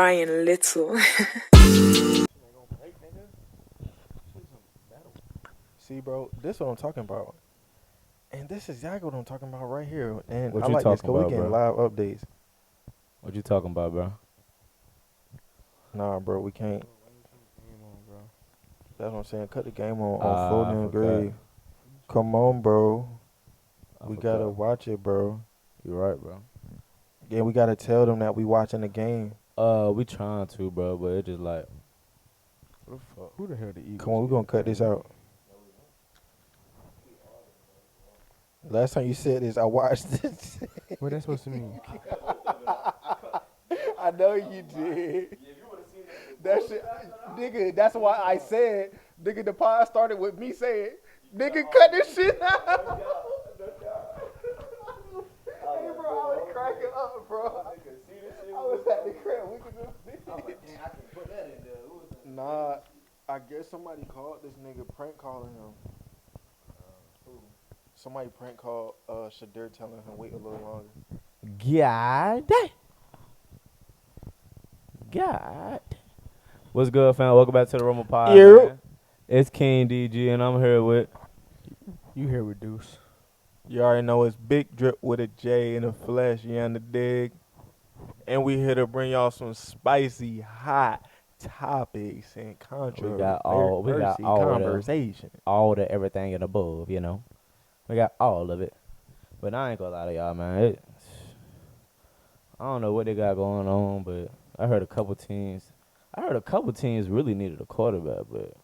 Ryan Little. See, bro, this what I'm talking about. And this is exactly what I'm talking about right here. And What I you like this talking because we about, getting bro? live updates. What you talking about, bro? Nah, bro, we can't. That's what I'm saying. Cut the game on I floating in the forgot. grave. Come on, bro. I We forgot. gotta watch it, bro. You right, bro. Yeah, we gotta tell them that we watching the game. We trying to, bro, but it just like, What the fuck? Who the hell the Eagles? Come on, we gonna cut this out. Last time you said this, I watched this. What that supposed to mean? I know you did. That shit, nigga. That's why I said, nigga. The pod started with me saying, nigga, cut this shit out. Hey, bro, I was cracking up, bro. I was at the crib. We could just see it. Nah, I guess somebody called this nigga prank calling him. Somebody prank called Shadir telling him wait a little longer. God. What's good, fam? Welcome back to the Roma Pod. Yeah. Man. It's kiing.dg, and I'm here with. You here with Deuce? You already know it's Big Drip with a J in the flesh, you on the dig. And we here to bring y'all some spicy, hot topics and controversy. We got all conversation. All the everything and above, you know. We got all of it. But I ain't gonna lie to y'all, man. I don't know what they got going on, but I heard a couple teams really needed a quarterback, but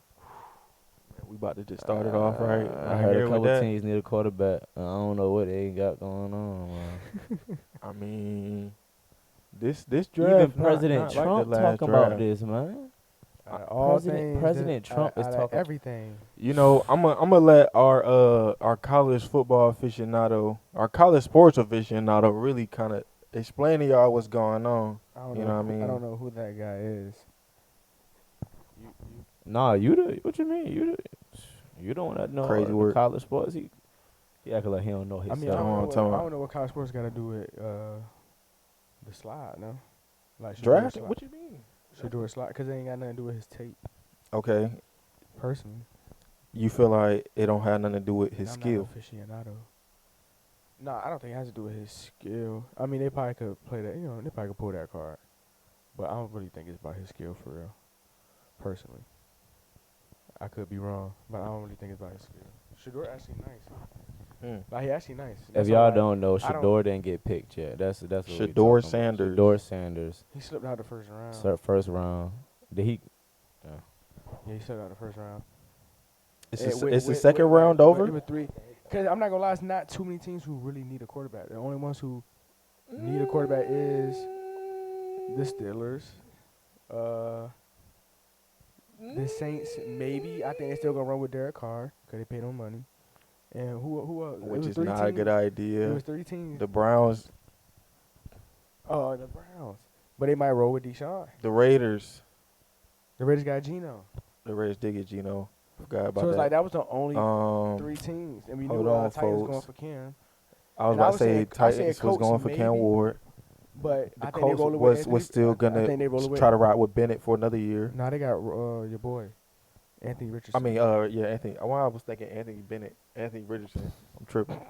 We about to just start it off right. I heard a couple teams need a quarterback. I don't know what they got going on, man. I mean, this draft. Even President not Trump like the last talking about draft. this, man. All President Trump is talking everything. You know, I'm gonna let our college football aficionado, our college sports aficionado, really kind of explain to y'all what's going on. I don't You know. know what I mean? I don't know who that guy is. Nah, what you mean? You don't know Crazy work. college sports. He acting like he don't know I himself. mean, I Tell don't him. know what college sports got to do with the slide. No, like Draft? Shador What you mean? Should do a slide because they ain't got nothing to do with his tape. Okay, Personally, you feel like it don't have nothing to do with his I'm skill. not an aficionado. No, I don't think it has to do with his skill. I mean, they probably could play that. You know, they probably could pull that card, but I don't really think it's about his skill for real. Personally, I could be wrong, but I don't really think it's about his skill. Shador actually nice. Like he actually nice. If That's y'all all right. don't know, I don't- Shador didn't get picked yet. That's what we Shador talking about. Sanders. Shador Sanders. He slipped out the first round. First round. Did he? Yeah, he slipped out the first round. It's And the second round over. With three, because I'm not gonna lie, it's not too many teams who really need a quarterback. The only ones who need a quarterback is the Steelers, the Saints. Maybe I think they're still gonna run with Derek Carr because they paid him money. And who else? Which It was is three not a good teams. It idea. was 3 teams. The Browns, Oh, the Browns. But they might roll with Deshaun. the Raiders. The Raiders got Geno. The Raiders did get Geno. Forgot about So it's that. like that was the only Um, 3 teams. And we hold knew on, Titans was folks. going for Cam. I was and about I to was say saying- I Titans said was Colts going for Cam maybe. Ward. But The I think they Colts rolling with Anthony. was still I gonna think they rolling with try to ride with Bennett for another year. Nah, they got your boy, Anthony Richardson. I mean, yeah, Anthony. Well, I was thinking Anthony Bennett, Anthony Richardson. I'm tripping.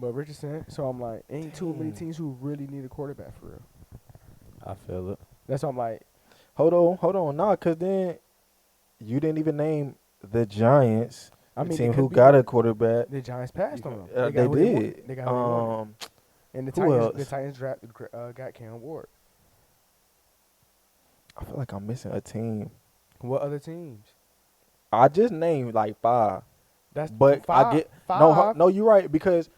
But Richardson. So I'm like, ain't too many teams who really need a quarterback for real. I feel it. That's why I'm like, hold on, nah, cause then you didn't even name the Giants, I the mean, team it who could be got a quarterback. the Giants passed on them. They got who did. wanted. They got who they wanted. And the who Titans else? got Cam Ward. I feel like I'm missing a team. What other teams? I just named like 5, That's but five, I get five. no. You're right because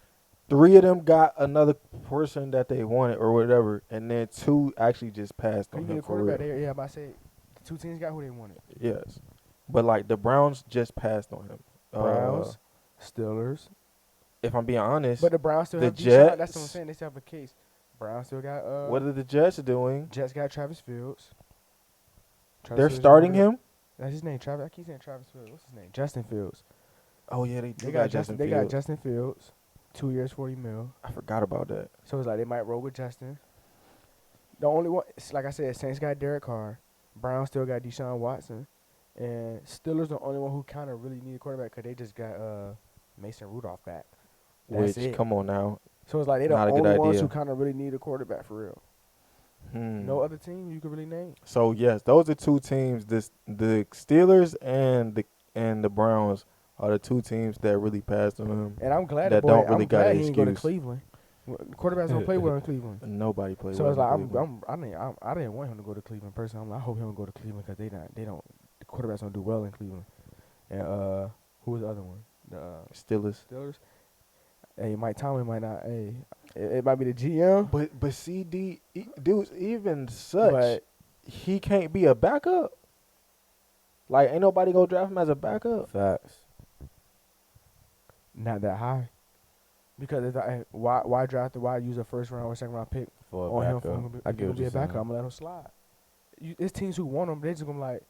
3 of them got another person that they wanted or whatever, and then 2 actually just passed on You need him a for real. quarterback. Yeah, I'm about to say, the 2 teams got who they wanted. Yes, but like the Browns just passed on him. Browns, Steelers. If I'm being honest, But the Browns still the have Deshaun. That's what I'm Jets- saying. They still have a case. Browns still got what are the Jets doing? Jets got Travis Fields. They're starting him. That's his name. Travis. I keep saying Travis Fields. What's his name? Justin Fields. Oh yeah, they They got got Justin They got Fields. Justin Fields. 2 years, $40 million. I forgot about that. So it's like they might roll with Justin. The only one, it's like I said, Saints got Derek Carr, Browns still got Deshaun Watson, and Steelers the only one who kind of really need a quarterback because they just got Mason Rudolph back. That's Which, it. come on now. So it's like they the Not a good only ones idea. who kind of really need a quarterback for real. No other team you could really name. So yes, those are two teams. The Steelers and the Browns are the two teams that really passed on them. And I'm glad That the boy. don't really I'm got glad an he didn't go to excuse. Cleveland. Quarterbacks don't play well in Cleveland. Nobody plays. So well it's like in Cleveland. I didn't want him to go to Cleveland personally. I'm like, I hope he don't go to Cleveland because the quarterbacks don't do well in Cleveland. And who was the other one? The Steelers. Hey, Mike Tomlin might not. Hey, it might be the GM. But CD, dude, even such, But he can't be a backup. Like, ain't nobody gonna draft him as a backup. Facts. not that high. Because why draft it? Why use a first round or second round pick For a on him? backup. I If get he's what gonna be a you're backup, saying. I'm gonna let him slide. It's teams who want him. They just gonna like,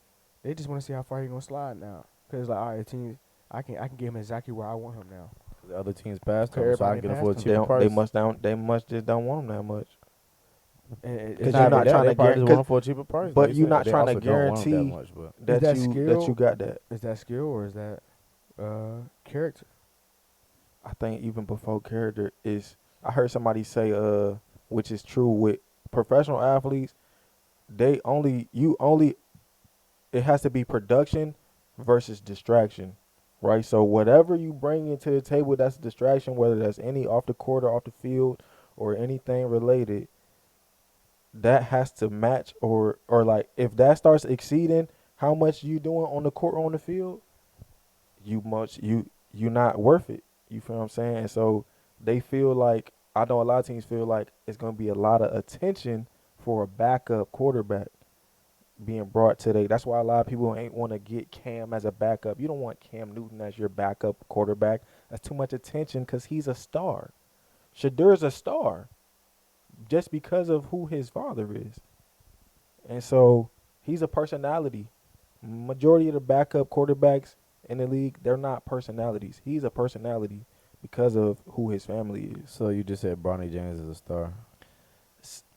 they just want to see how far he gonna slide now. Cause like, all right, teams, I can get him exactly where I want him now. The other teams passed him, so I Everybody can get him for a passed cheaper him. price. They must just don't want him that much. And Because Nah, you're but not they trying to probably just guarantee. want him for a cheaper price. But like you're said. not They trying to also don't want him guarantee that much, but that that you skill? got that. is that skill or is that character? I think even before character is, I heard somebody say, which is true with professional athletes, it has to be production versus distraction, right? So whatever you bring into the table, that's a distraction, whether that's any off the court or off the field or anything related, that has to match or like if that starts exceeding how much you doing on the court or on the field, you're not worth it. You feel what I'm saying? And so they feel like, I know a lot of teams feel like it's going to be a lot of attention for a backup quarterback being brought today. That's why a lot of people ain't want to get Cam as a backup. You don't want Cam Newton as your backup quarterback. That's too much attention because he's a star. Shadur's a star just because of who his father is. And so he's a personality. Majority of the backup quarterbacks in the league, they're not personalities. He's a personality because of who his family is. so you just said Bronny James is a star.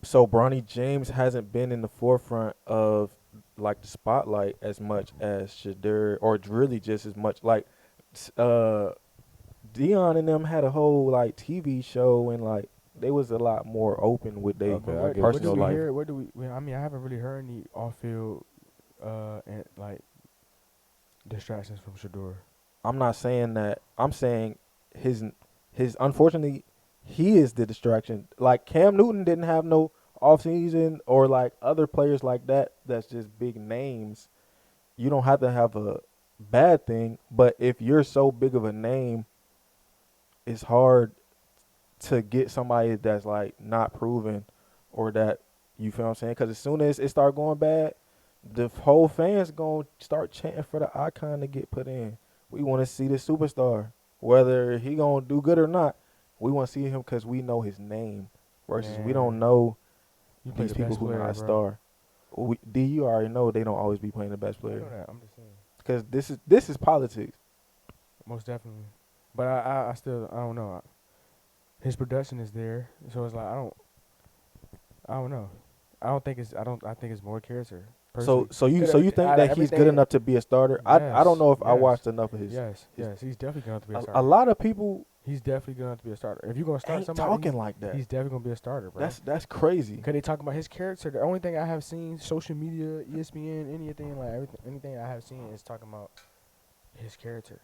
So Bronny James hasn't been in the forefront of like the spotlight as much as Shadur, or really just as much. Like Dion and them had a whole like TV show, and like they was a lot more open with their Okay, I get What personal do we life. hear? What do we? I mean, I haven't really heard any off field and like distractions from Shador. I'm not saying that. I'm saying his unfortunately, he is the distraction. Like Cam Newton didn't have no offseason, or like other players like that. That's just big names. You don't have to have a bad thing, but if you're so big of a name, it's hard to get somebody that's like not proven, or that, you feel what I'm saying? Because as soon as it start going bad, the whole fans gonna start chanting for the icon to get put in. We want to see the superstar, whether he gonna do good or not. We want to see him because we know his name. Versus we don't Man. know You play these the people best who player, not a bro. star. You already know they don't always be playing the best I player, know that. I'm just saying. because this is politics. Most definitely. But I still I don't know. His production is there, so it's like I don't know. I think it's more character. So Personally. you think Out of that he's good everything- enough to be a starter? I don't know if I yes, watched enough of his. Yes, his he's definitely going to be a a starter. lot of people He's definitely going to be a starter. If you're going to start ain't somebody, talking like that. he's definitely going to be a starter, bro. That's crazy. Because they talk about his character. The only thing I have seen, social media, ESPN, anything like anything I have seen is talking about his character.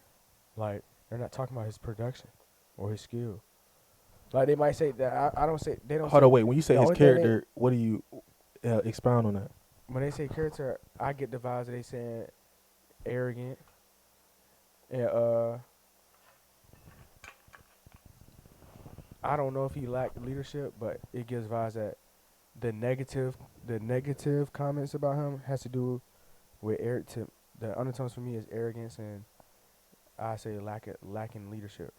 Like they're not talking about his production or his skill. Like they might say that I don't say they don't. Hold say, on, wait. When you say the his only thing they- character, what do you expound on that? when they say character, I get the vibes that they saying arrogant and I don't know if he lacked leadership, but it gives vibes that the negative comments about him has to do with the undertones for me is arrogance and I say lacking leadership.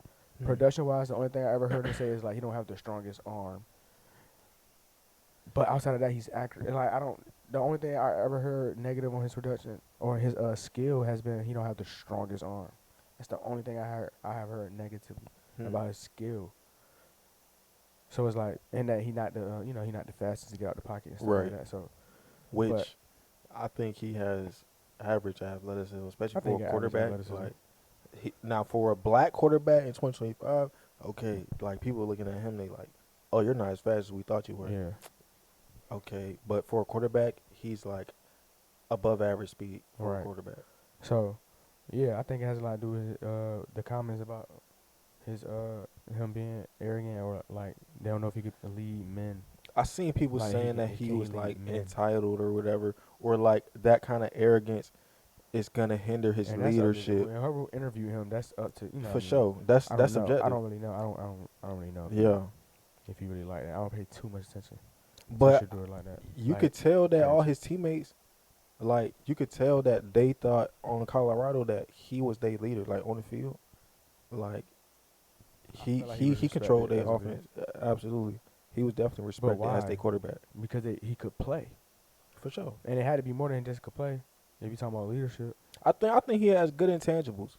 Production wise, the only thing I ever heard him say is like he don't have the strongest arm. But outside of that, he's accurate. Like the only thing I ever heard negative on his production or his skill has been he don't have the strongest arm. That's the only thing I have heard negatively about his skill. So it's like, and that he not the he not the fastest to get out the pocket and stuff Right. like that. So Which I think he has average athleticism, especially I for think a average quarterback. athleticism. Like now for a black quarterback in 2025, okay, like people looking at him, they like, oh, you're not as fast as we thought you were. Yeah. Okay, but for a quarterback, he's like above average speed for Right. a quarterback. So, yeah, I think it has a lot to do with the comments about his him being arrogant or like they don't know if he could lead men. I seen people Like, saying that he he can't was lead like men. entitled or whatever, or like that kind of arrogance is gonna hinder his And leadership. When whoever interview him, that's up to For sure, that's I don't know. subjective. I don't really know. I don't really know. If he really like that, I don't pay too much attention. But Do it like that. you Like, could tell that all parents. his teammates, like you could tell that they thought on Colorado that he was their leader, like on the field, like I feel like he was he controlled respected their as it offense. Absolutely, he was definitely respected as why? their quarterback. Because he could play, For sure. and it had to be more than just could play. If you talking about leadership, I think he has good intangibles.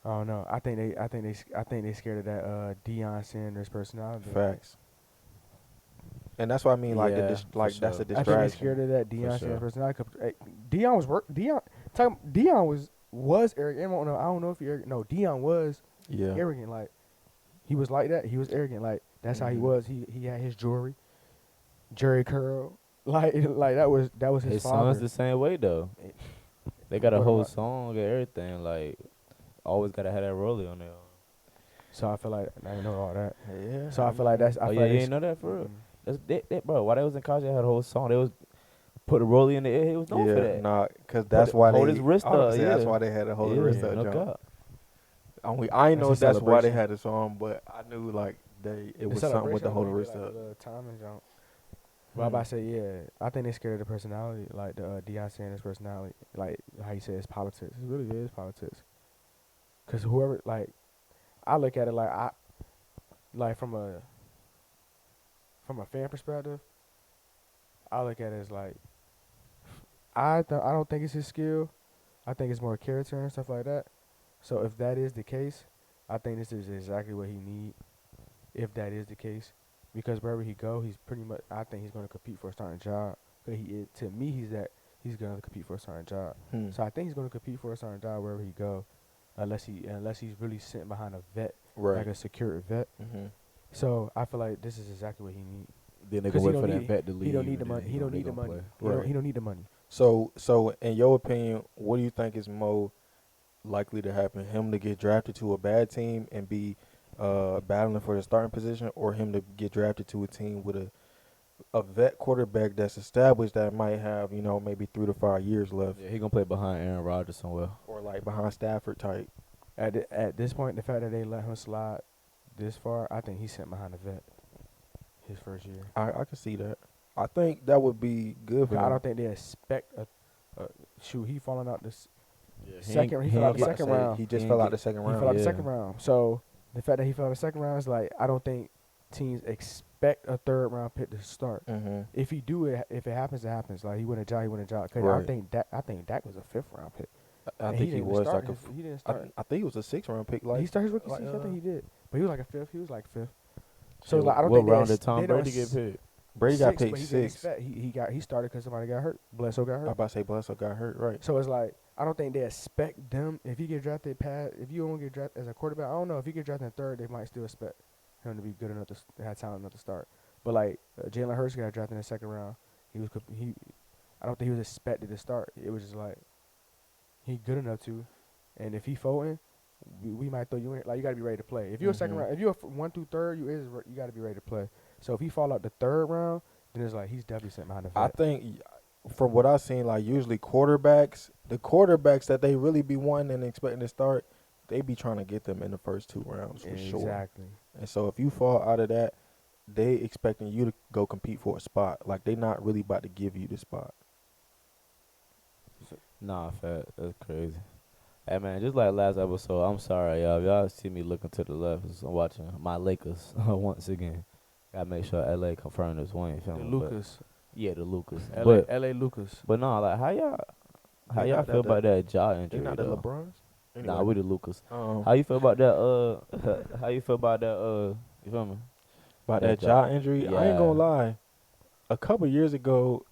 I don't know. I think they scared of that Deion Sanders personality. Facts. And that's what I mean. Like Yeah, that's for a sure. I think they distraction. scared of that Deion sure. Sanders personality. Deion was arrogant. I don't know if he arrogant. No, Deion was Yeah. arrogant. Like he was like that. He was arrogant. Like that's how he Mhm. was. He had his jewelry, Jerry curl. Like that was his father. son's the same way though. They got a What whole about- song and everything. Like, always gotta have that rollie on there. So I feel like I didn't know all that. Yeah. So I feel like that's. I Oh feel yeah, like you they ain't know that for real. Mm-mm. That's bro. While they was in college, they had a whole song. They was put a rollie in the air. He was known for that. Nah, cause that's why hold they his wrist I was gonna up, say that's yeah. why they had to hold the Yeah, wrist up. no John. doubt. I ain't That's know a that's why they celebration. had the song, but I knew like it was something with the hold the wrist up. Timing jump. But I'm about to say, yeah, I think they scared of the personality, like the Deion Sanders personality, like how you say it's politics. It really is politics. Cause whoever, like, I look at it like from a fan perspective, I look at it as like, I don't think it's his skill. I think it's more character and stuff like that. So if that is the case, I think this is exactly what he need. If that is the case, because wherever he go, he's pretty much. I think he's going to compete for a starting job. But to me, he's going to compete for a starting job. So I think he's going to compete for a starting job wherever he go, unless he's really sitting behind a vet, Right. like a secure vet. Mm-hmm. So I feel like this is exactly what he need. Then they 'Cause gonna he wait for don't that need- vet to leave. He don't need the and money. then He don't they need the gonna money. play. He don't need the money. So in your opinion, what do you think is more likely to happen? Him to get drafted to a bad team and be battling for the starting position, or him to get drafted to a team with a vet quarterback that's established that might have maybe 3 to 5 years left, Yeah, he gonna play behind Aaron Rodgers somewhere. or like behind Stafford type? At this point, the fact that they let him slide this far, I think he's sitting behind a vet his first year. I can see that. I think that would be good for I him. don't think they expect a shoot. He falling out this Yeah, second. He fell out the second round. He just He fell ain't out the second He round. fell out the Yeah. second round. So the fact that he fell out the second round is like I don't think teams expect a third round pick to start. Mm-hmm. If he do it, if it happens, it happens. Like he win a job, he win a job. Cause Right. I think Dak was a 5th round pick. I And think he didn't was start like he didn't start. I think he was a 6th round pick. Like he started his rookie like, season. I think he did, but he was like a 5th. He was like 5th. So So like, I don't what think round they did Tom they don't Brady get s- picked? Brady got 6, picked but he didn't 6. expect- He started because somebody got hurt. Bledsoe got I hurt. about to say Bledsoe got hurt, right? So it's like I don't think they expect them if you get drafted if you don't get drafted as a quarterback. I don't know if you get drafted in third, they might still expect him to be good enough to have talent enough to start. But like Jalen Hurts got drafted in the second round, I don't think he was expected to start. It was just like he good enough to, and if he folding, we might throw you in. Like you got to be ready to play. If you're a second Mhm. round, if you're a 1 through 3rd, you got to be ready to play. So if he fall out the 3rd round, then it's like he's definitely sitting behind the vet. I think from what I've seen, like usually the quarterbacks that they really be wanting and expecting to start, they be trying to get them in the first 2 rounds for sure. Exactly. And so if you fall out of that, they expecting you to go compete for a spot. Like they not really about to give you the spot. Nah, fat. That's crazy. Hey man, just like last episode, I'm sorry, y'all. If y'all see me looking to the left, I'm watching my Lakers once again. Gotta make sure LA confirm this win. The But Lucas, yeah, the Lucas. LA Lucas. But no, like how They y'all not feel about that jaw They injury? not the though? LeBrons. Nah, we the Lucas. Um, How you feel about that? How you feel about that? You feel me? About That that jaw injury, I ain't gonna Yeah. lie. A couple years ago,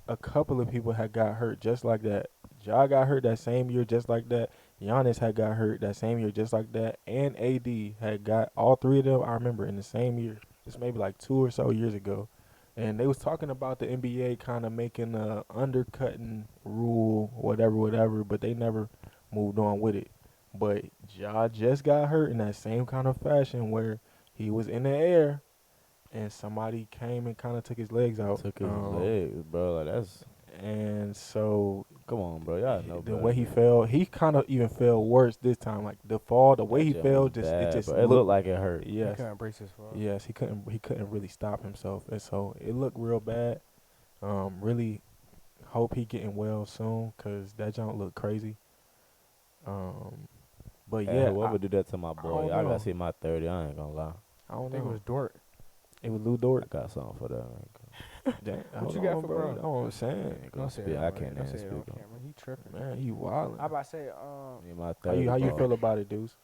a couple of people had got hurt just like that. Ja got hurt that same year just like that. Giannis had got hurt that same year just like that. And AD had got all three of them, I remember, in the same year. This maybe like 2 or so years ago. And they was talking about the NBA kind of making a undercutting rule, whatever, but they never moved on with it. But Ja just got hurt in that same kind of fashion where he was in the air and somebody came and kind of took his legs out. Took his legs, bro. Like, that's. And so Come on, bro. Y'all know the better. way he fell, he kind of even fell worse this time. Like the fall, the way That he jump fell, was just bad, it just bro. It looked like it hurt. yes, He couldn't brace his fall. yes, he couldn't really stop himself, and so it looked real bad. Really hope he getting well soon, cause that jump looked crazy. But Hey, yeah, whoever do that to my boy, don't I know. gotta see my 30. I ain't gonna lie. I don't I think know. it was Dort. It was Lou Dort. I got something for that. What you got for bro? That's what I'm saying. Don't say speak. it I on- can't don't even say it speak on on. camera. He tripping. Man, he wildin'. I about to say, Me and my How 30, you bro. feel about it, dudes?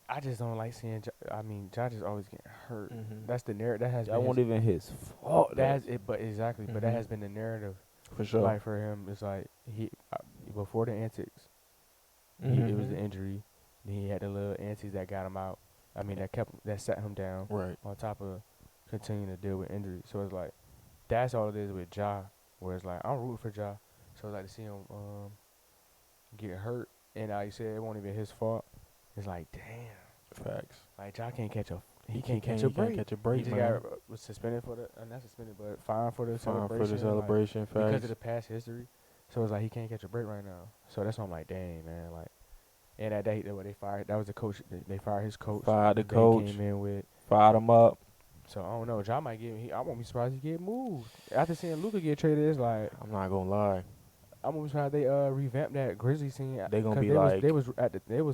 I just don't like seeing. I mean, Ja just always getting hurt. Mm-hmm. That's the narrative. That has That been wasn't his, even his fault. that has it, but exactly. But that Mhm. has been the narrative. For sure. Like for him, it's like he before the antics, it was the injury. Then he had the little antics that got him out. I mean, that set him down. Right. On top of continuing to deal with injury, so it's like that's all it is with Ja. Where it's like I'm rooting for Ja, so it's like to see him get hurt, and like you said, it won't even be his fault. It's like damn, Facts. like Ja can't catch a He can't catch he a break. Can't catch a He break, just man. got was suspended for the not suspended, but fined for the Fine celebration. for the like, celebration. because Facts. of the past history. So it's like he can't catch a break right now. So that's why I'm like, dang man, like. And that day, they fired. That was the coach. They fired his coach. Fired the They coach. came in with. Fired him up. So I don't know. Ja might get. I won't be surprised if he get moved after seeing Luka get traded. It's like I'm not gonna lie. I'm gonna be surprised they revamped that Grizzlies team. They gonna 'cause be they like they was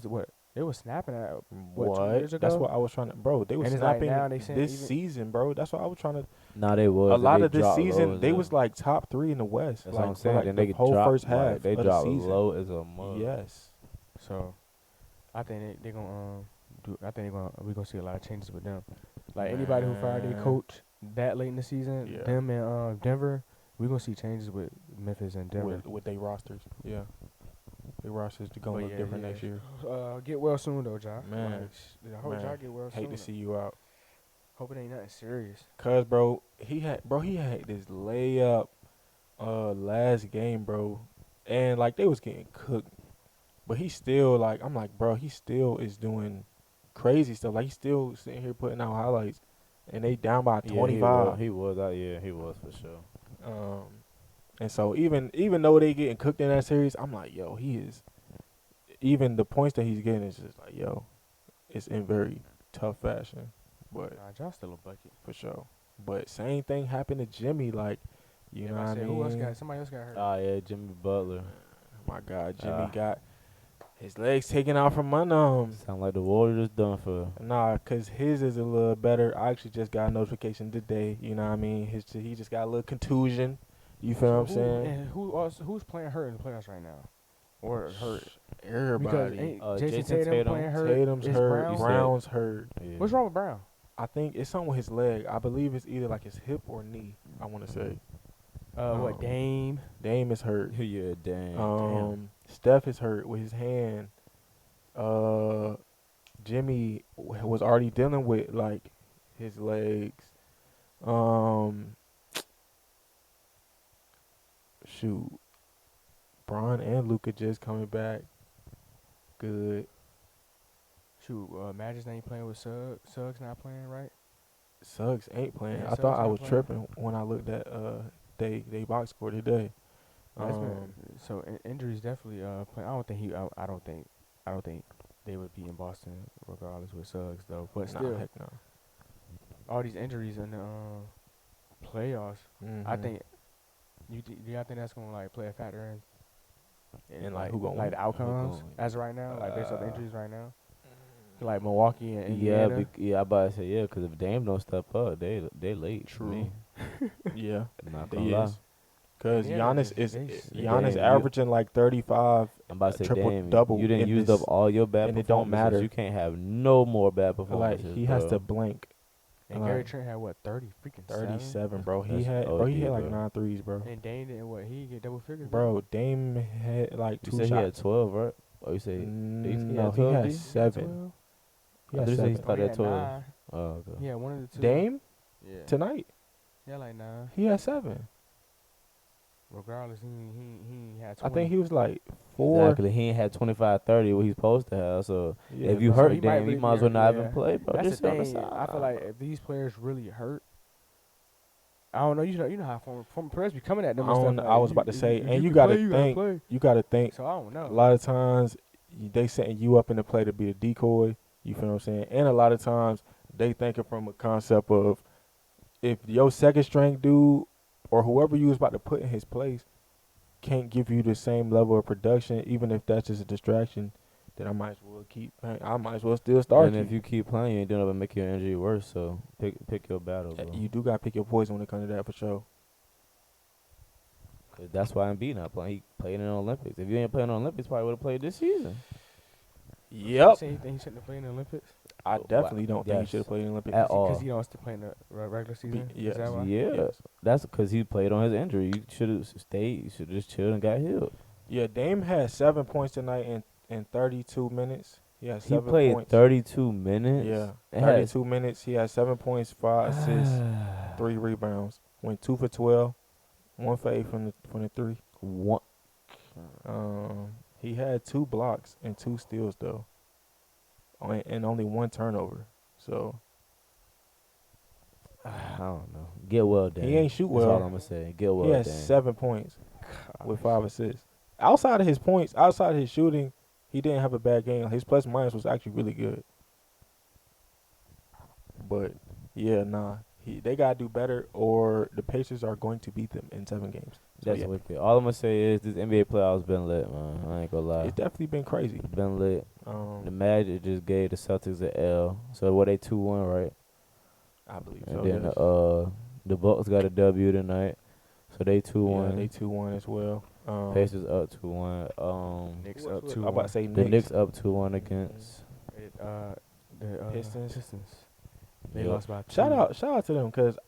what they was snapping at what? 2 years ago. That's what I was trying to, bro. They was And it's like snapping now they saying this even- season, bro. That's what I was trying to. Nah, they was. A lot They of this dropped low season, as they a- was like top 3 in the West. That's like, what I'm for, saying. like, Then the they whole dropped, first half like, they of the dropped season. low as a mug. Yes. So I think they gonna do. I think we gonna see a lot of changes with them. Like anybody who fired their Man. coach that late in the season, Yeah. them and Denver, we gonna see changes with Memphis and Denver. With their rosters. Yeah. Their rosters to go But look yeah, different yeah. next year. Get well soon though, Ja. Man. Like, I hope Man. Ja get well soon. Hate to see you out. Hope it ain't nothing serious. Cause bro, he had this layup last game, bro. And like they was getting cooked. But he still like I'm like, bro, he still is doing crazy stuff. Like he's still sitting here putting out highlights and they down by 25. He was out. Yeah, he was for sure. And so even though they getting cooked in that series, I'm like, yo, he is even the points that he's getting is just like, yo, it's in very tough fashion. But Nah, Ja's still a bucket. for sure. But same thing happened to Jimmy, like, you know what I mean? Who else somebody else got hurt? Oh yeah, Jimmy Butler. My God, Jimmy got his legs taken out from under him. Sound like the Warriors done for. Nah, cause his is a little better. I actually just got a notification today. You know what I mean? He just got a little contusion. You feel what I'm saying? And who's playing hurt in the playoffs right now? Or hurt? Because Everybody. ain't Jason Jason Tatum playing hurt. Tatum's Is hurt. Brown? Brown's hurt. Yeah. What's wrong with Brown? I think it's something with his leg. I believe it's either like his hip or knee. I want to say. What Dame? Dame is hurt. Yeah, damn. Steph is hurt with his hand. Jimmy was already dealing with like his legs. Shoot, Bron and Luka just coming back. Good. Shoot, Magic's not even playing with Suggs. Suggs not playing, right? Suggs ain't playing. Yeah, I Suggs thought I not was playing. tripping when I looked at they box score today. So injuries definitely play. I don't think they would be in Boston regardless with Suggs though. But still, heck no. all these injuries in the playoffs. I Mhm. think do y'all think that's gonna like play a factor in And, like, who gonna like win? the outcomes Who gonna win? as of right now, like based off the injuries right now, like Milwaukee and Indiana. Yeah, I about to say yeah, because if Dame don't step up, they late. True. Me. Yeah, I'm not they gonna lie. is. Because Giannis Dame, averaging like 35. I'm about to say, triple damn, double. you didn't use up all your bad and performances. it don't matter. You can't have no more bad Like performances. he has to blink. And Gary Trent had what 37, bro. He That's had OD, he had like bro. 9 threes, bro. And Dame didn't what? He get double figures, Bro, Dame had like You 2 said shots. he had 12, right? Or you say No, he 12, had D? 7. He I had thought you said he 7. started at had 12. 9. Oh, okay. Yeah, one of the two. Dame Yeah. tonight, Yeah, like 9. he had 7. Regardless, he had 20. I think he was like 4. Exactly. He ain't had 25, 30 what he's supposed to have. So Yeah, if you no. hurt he Dame, might you might as well really not be even hurt, play, bro. That's Just the sit on the thing. side. I feel like if these players really hurt, I don't know. You know how former players be coming at them. I And don't stuff. know. I was about to say, and you gotta think. You gotta think. So I don't know. A lot of times they setting you up in the play to be a decoy. You feel what I'm saying? And a lot of times they thinking from a concept of if your second string dude or whoever you was about to put in his place can't give you the same level of production, even if that's just a distraction, then I might as well still start And you. if you keep playing, you ain't doing nothing but make your injury worse. So pick your battle, bro. You do gotta pick your poison when it comes to that for sure. 'Cause that's why Embiid not playing. He played in the Olympics. If you ain't playing in the Olympics, probably would have played this season. Yep. You think he shouldn't have played in the Olympics? I definitely don't think he Yes. should have played in the Olympics. At all. Because he don't still play in the regular season. yes. Is that why? Yeah, Yes. that's because he played on his injury. You should have stayed. You should have just chilled and got healed. Yeah, Dame had 7 points tonight in 32 minutes. He had 7 He played points. 32 minutes. Yeah, It had- 32 minutes. He had 7 points, 5 assists, 3 rebounds. Went 2 for 12, 1 for 8 from the 3. One. He had 2 blocks and 2 steals though, and only 1 turnover. So I don't know. Get well, Dan. he ain't shoot That's well. all I'm gonna say. Get well, He had Dan. 7 points with 5 assists. Outside of his points, outside of his shooting, he didn't have a bad game. His plus minus was actually really good. But yeah, they gotta do better, or the Pacers are going to beat them in 7 games. So, That's wicked. All I'm gonna say is this NBA playoffs been lit, man. I ain't gonna lie. it's definitely been crazy. Been lit. The Um, Magic just gave the Celtics an L. So what they 2-1, right? I believe And so. then Yes. the Bucks got a W tonight. So they 2-1. Yeah, they 2-1 as well. Pacers up 2-1. Knicks What- up what- 2-1. I'm about to say The Knicks up 2-1 against. The Pistons. They Yep. lost by 2. Shout out to them because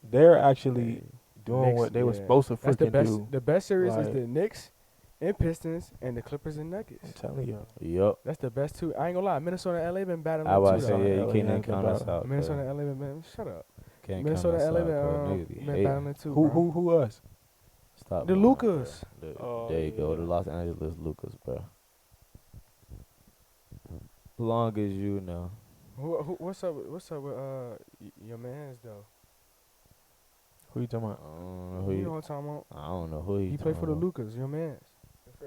they're actually doing Knicks, what they were yeah. supposed to That's the freaking best. do. The best series is Like- the Knicks and Pistons and the Clippers and I'm Nuggets. telling you. Yup. That's the best 2. I ain't gonna lie. Minnesota and LA been battling I was too. say, though. yeah, you LA can't even has been count us battling. out. Minnesota and LA been. Shut up. Can't Minnesota count and us LA out, bro. been, Niggas be been hating. battling too. Who bro. who us? Stop. The lying, Lucas. bro. Oh, There you go. yeah. The Los Angeles Lucas, bro. Long as you know. What's up with your man's though? Who you talking I about? don't know who You know you. what I'm talking about? I don't know who He played for the Lucas. Your man's.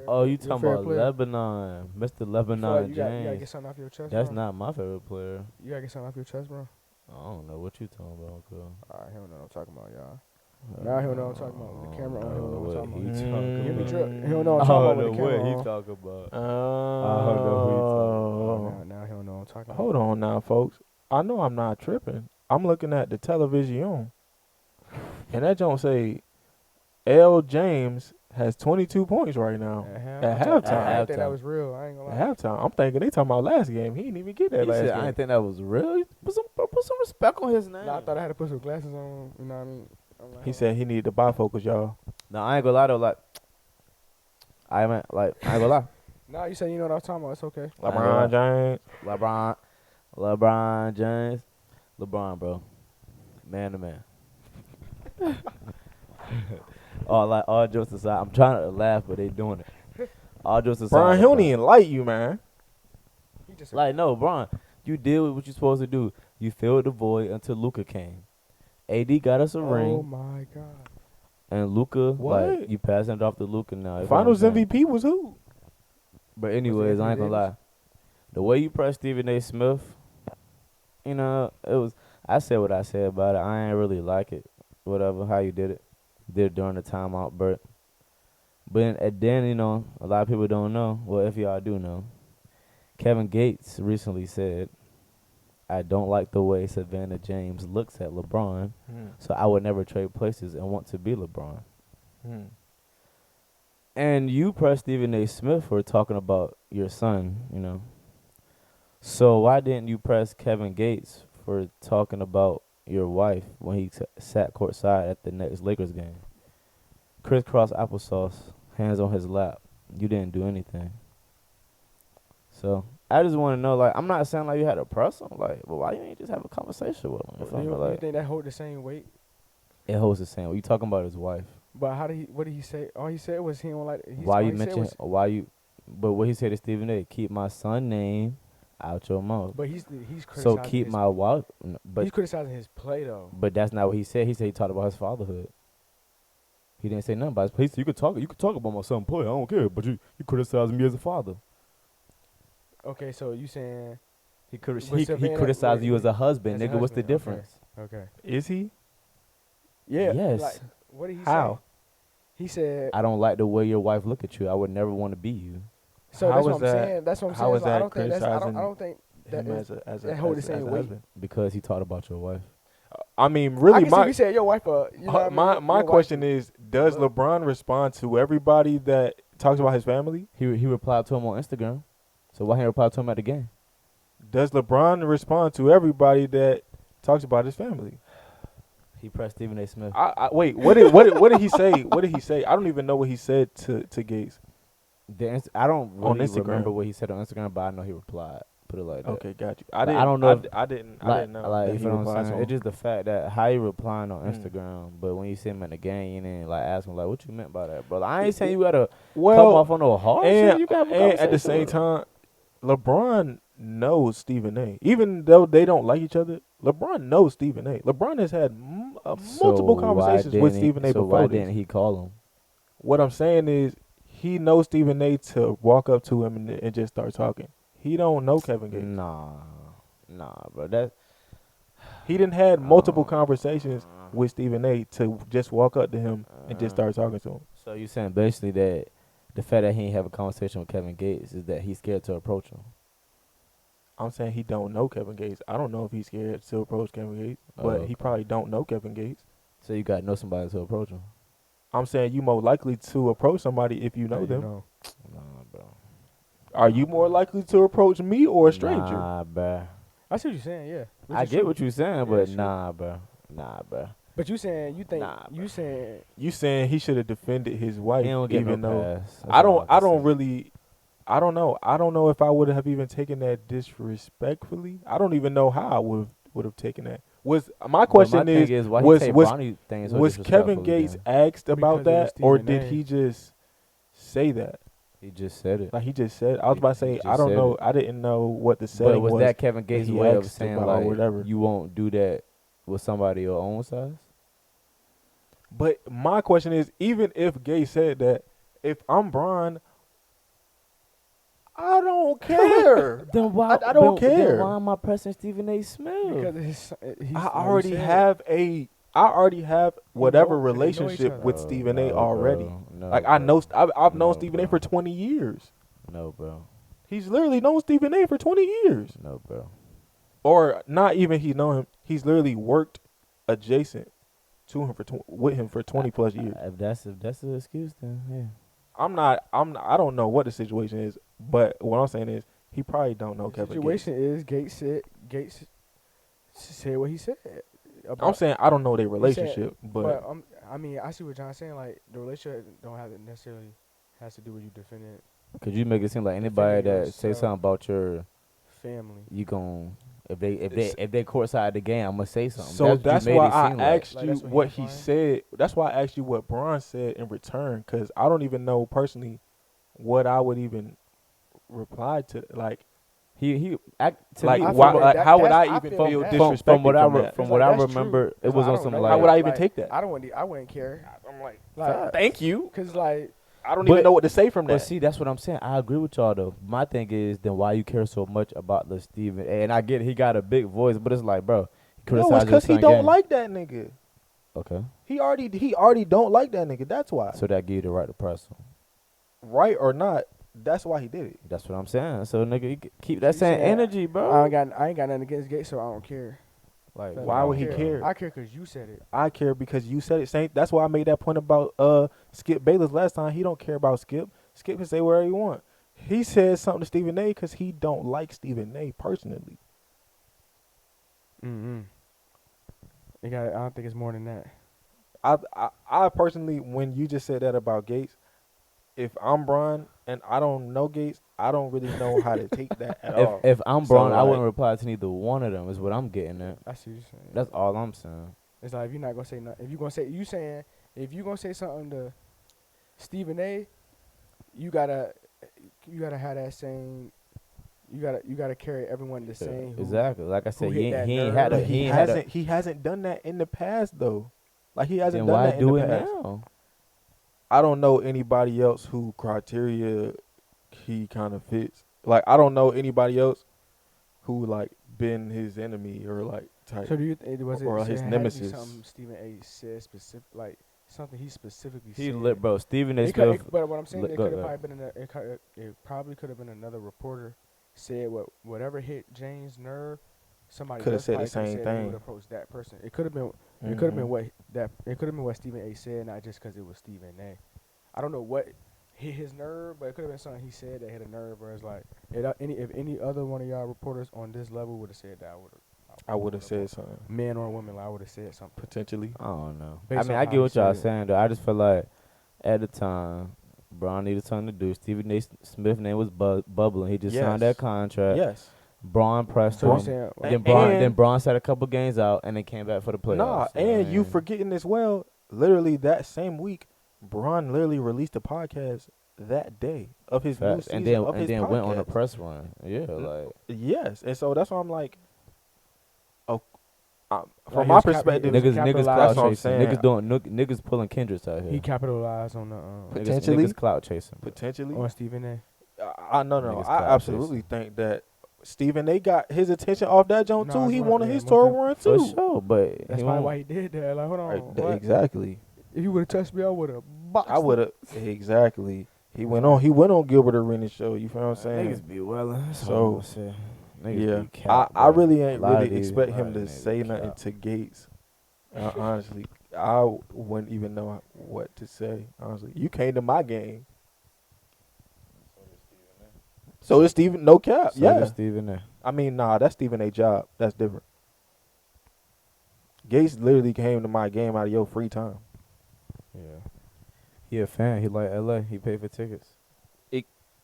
Oh, you Your talking favorite about player. Lebanon, Mr. You feel Lebanon like you gotta James? get something off your chest. That's bro? not my favorite player. You gotta get something off your chest, bro. I don't know what you talking about, girl. Alright, he don't know what I'm talking about, y'all. Now he don't know what I'm talking about. With the camera on, he don't know what I'm talking He about. talking Give me about. drip. He don't know what I'm I talking don't about know with the what camera he on. talking about. Oh, don't know who you talking Now he don't know what I'm talking about. hold on now, folks. I know I'm not tripping. I'm looking at the television, and that don't say L. James has 22 points right now at halftime. I At think that halftime. was real. I ain't gonna lie. At halftime, I'm thinking they talking about last game. He didn't even get that He last said, game. I didn't think that was real. Put some respect on his name. Nah, I thought I had to put some glasses on. You know what I mean? I'm like, He hold said he needed to bifocus, y'all. No, I ain't gonna lie though. Like, I ain't gonna lie. on. Nah, you said you know what I was talking about. It's okay. LeBron James. LeBron James, LeBron, bro, man to man. All jokes aside, I'm trying to laugh, but they doing it. All jokes aside, Brian, he don't LeBron. even like you, man. He just Like, no, Bron, you did what you're supposed to do. You filled the void until Luka came. AD got us a Oh ring, my god. and Luka, What? like, you passing it off to Luka now. That's Finals what I'm saying. MVP was who? But anyways, I ain't gonna lie. The way you pressed Stephen A. Smith, you know, I said what I said about it. I ain't really like it. Whatever, how you did it. Did it during the timeout, but then, you know, a lot of people don't know. Well, if y'all do know, Kevin Gates recently said, I don't like the way Savannah James looks at LeBron, so I would never trade places and want to be LeBron. And you pressed Stephen A. Smith for talking about your son, you know. So why didn't you press Kevin Gates for talking about your wife when he sat courtside at the next Lakers game? Crisscross applesauce, hands on his lap. You didn't do anything. So I just want to know, like, I'm not saying like you had to press him, like, but why you ain't just have a conversation with him? You think that hold the same weight? It holds the same. You talking about his wife? But what did he say? All he said was he don't like. But what he said to Stephen A. Keep my son name out your mouth. But he's criticizing. So keep my wife. But he's criticizing his play though. But that's not what he said. He said he talked about his fatherhood. He didn't say nothing about his play. You could talk about my son play. I don't care. But you criticize me as a father. Okay, so you saying he criticized you as a husband, nigga. What's the difference? Okay. Is he? Yeah. Yes. Like, what did he How? say? He said, I don't like the way your wife look at you. I would never want to be you. So that's what I'm saying. That's what I'm saying. How is that I don't think him as a hold the same weight. husband? Because he talked about your wife. I mean, really, I can see you said your wife. My question is, does LeBron respond to everybody that talks about his family? He replied to him on Instagram. So why he reply to him at the game? Does LeBron respond to everybody that talks about his family? He pressed Stephen A. Smith. Wait, what did he say? What did he say? I don't even know what he said to Gates. I don't really on Instagram. remember what he said on Instagram, but I know he replied. Put it like that. Okay, got you. I don't know. I didn't know. Like, that you he know what replied I'm to saying? him. It's just the fact that how you replying on Instagram, but when you see him in the game, you didn't like ask him like, what you meant by that, brother? I ain't saying you gotta come off on no hard shit. You can have a and at the same time, LeBron knows Stephen A. Even though they don't like each other, LeBron knows Stephen A. LeBron has had multiple conversations with Stephen A. before why didn't he call him? What I'm saying is he knows Stephen A. to walk up to him and just start talking. He don't know Kevin Gates. Nah, bro. He done had multiple conversations with Stephen A. to just walk up to him and just start talking to him. So you saying basically that the fact that he ain't have a conversation with Kevin Gates is that he's scared to approach him? I'm saying he don't know Kevin Gates. I don't know if he's scared to approach Kevin Gates, but he probably don't know Kevin Gates. So you got to know somebody to approach him. I'm saying you more likely to approach somebody if you know them. Nah, bro. Are you more likely to approach me or a stranger? Nah, bro. I see what you're saying. Yeah. I get what you're saying, but nah, bro. But you saying you saying he should have defended his wife, He don't get even no though pass. I don't know. I don't know if I would have even taken that disrespectfully. I don't even know how I would have taken that. Was Kevin Gates asked about that, or did he just say that? He just said it. Like he just said. I was about to say I don't know. I didn't know what the setting was. But was that Kevin Gates' way of saying like whatever. You won't do that with somebody your own size? But my question is, even if Gates said that, if I'm Bron, I don't care. Then why? I don't care. Then why am I pressing Stephen A. Smith? Because I already have whatever relationship with Stephen A. already. I've known Stephen A. for 20 years. No, bro. He's literally known Stephen A. for 20 years. No, bro. Or not even he's known him. He's literally worked adjacent to him with him for 20 plus years. If that's an excuse, then yeah. I don't know what the situation is, but what I'm saying is he probably don't know Kevin Gates. The situation is Gates said what he said. I'm saying I don't know their relationship, but I mean I see what John's saying. Like the relationship don't have to necessarily has to do with you defending. Could you make it seem like anybody that say something about your family, you gon' if they courtside the game, I'm gonna say something. So that's why I asked you what he said. That's why I asked you what Bron said in return, because I don't even know personally what I would even reply to. Like how would I even feel disrespected from what I remember? It was on some like. How would I even take that? I wouldn't care. I'm like thank you, because like. I don't even know what to say from that. But see, that's what I'm saying. I agree with y'all though. My thing is, then why you care so much about the Stephen? And I get it, he got a big voice, but it's like, bro, no, it's because he don't like that nigga. Okay. He already don't like that nigga. That's why. So that give you the right to press him. Right or not, that's why he did it. That's what I'm saying. So nigga, you keep that same energy, bro. I ain't got nothing against Gates, so I don't care. Like, Why would he care? I care because you said it. I care because you said it. Same. That's why I made that point about Skip Bayless last time. He don't care about Skip. Skip can say whatever he want. He said something to Stephen A. because he don't like Stephen A. personally. Mm-hmm. I don't think it's more than that. I personally, when you just said that about Gates, if I'm Bron and I don't know Gates, I don't really know how to take that at all. If I'm So, Braun, I like- wouldn't reply to neither one of them. Is what I'm getting at. I see what you're saying. That's all I'm saying. It's like if you're not gonna say nothing. If you gonna say if you gonna say something to Stephen A, you gotta have that same. You gotta carry everyone the same. Exactly. Like I said, hit he that ain't nerve. had But a, he hasn't done that in the past though. Like he hasn't Then done why that do in it the past. now? I don't know anybody else who criteria he kind of fits. Like I don't know anybody else who like been his enemy or like type. So do you or his nemesis. Something Stephen A said specific, like something he specifically He said. lit, bro. Stephen A. It could- Smith. but what I'm saying, it Go could have ahead. probably been it probably could have been another reporter said whatever hit James' nerve. Somebody Coulda else said the probably coulda same said they thing. would approach that person. It could have been. Mhm. It could have been what Stephen A said, not just because it was Stephen A. I don't know what hit his nerve, but it could have been something he said that hit a nerve. Where it's like, if any other one of y'all reporters on this level would have said that, I would have said something man or woman, I would have said something. potentially. I don't know. Based I mean, on I how get he what y'all said it. saying, though. I just feel like at the time, Braun needed something to do. Stephen A. Smith's name was bubbling. He just signed Yes. that contract. Yes. Braun pressed So you him. saying Then Braun sat a couple games out and then came back for the playoffs. Nah, So, and I you mean, forgetting as well. Literally that same week, Braun literally released a podcast that day of his new facts. season And then of his went on a podcast. press run. Yeah, like Yes, and so that's why I'm like, oh, Like from he my was perspective, he was niggas capitalized. clout That's what I'm chasing. saying. Niggas pulling Kendricks out he here. capitalized on the Potentially. Niggas clout chasing. potentially, on Stephen A. I no, Niggas I clout absolutely think that Stephen A. got his attention off that joint Nah, too. that's He right, wanted yeah, his most tour definitely. run For too. sure, but That's he probably won't. why he did that. Like, hold on, what? Exactly. If you would have touched me, I would have boxed. I would have exactly. He went on Gilbert Arenas show. You feel what I'm saying? Niggas be welling. So, Niggas yeah, be cap, I bro. really ain't A lot of really these- expect a lot him of to niggas say nothing cap. to Gates. Honestly, I wouldn't even know what to say. Honestly, you came to my game. So is Stephen, no cap. So Yeah. does Stephen A. I mean, nah, that's Stephen A. job. That's different. Gates literally came to my game out of your free time. Yeah. He a fan. He like LA. He paid for tickets.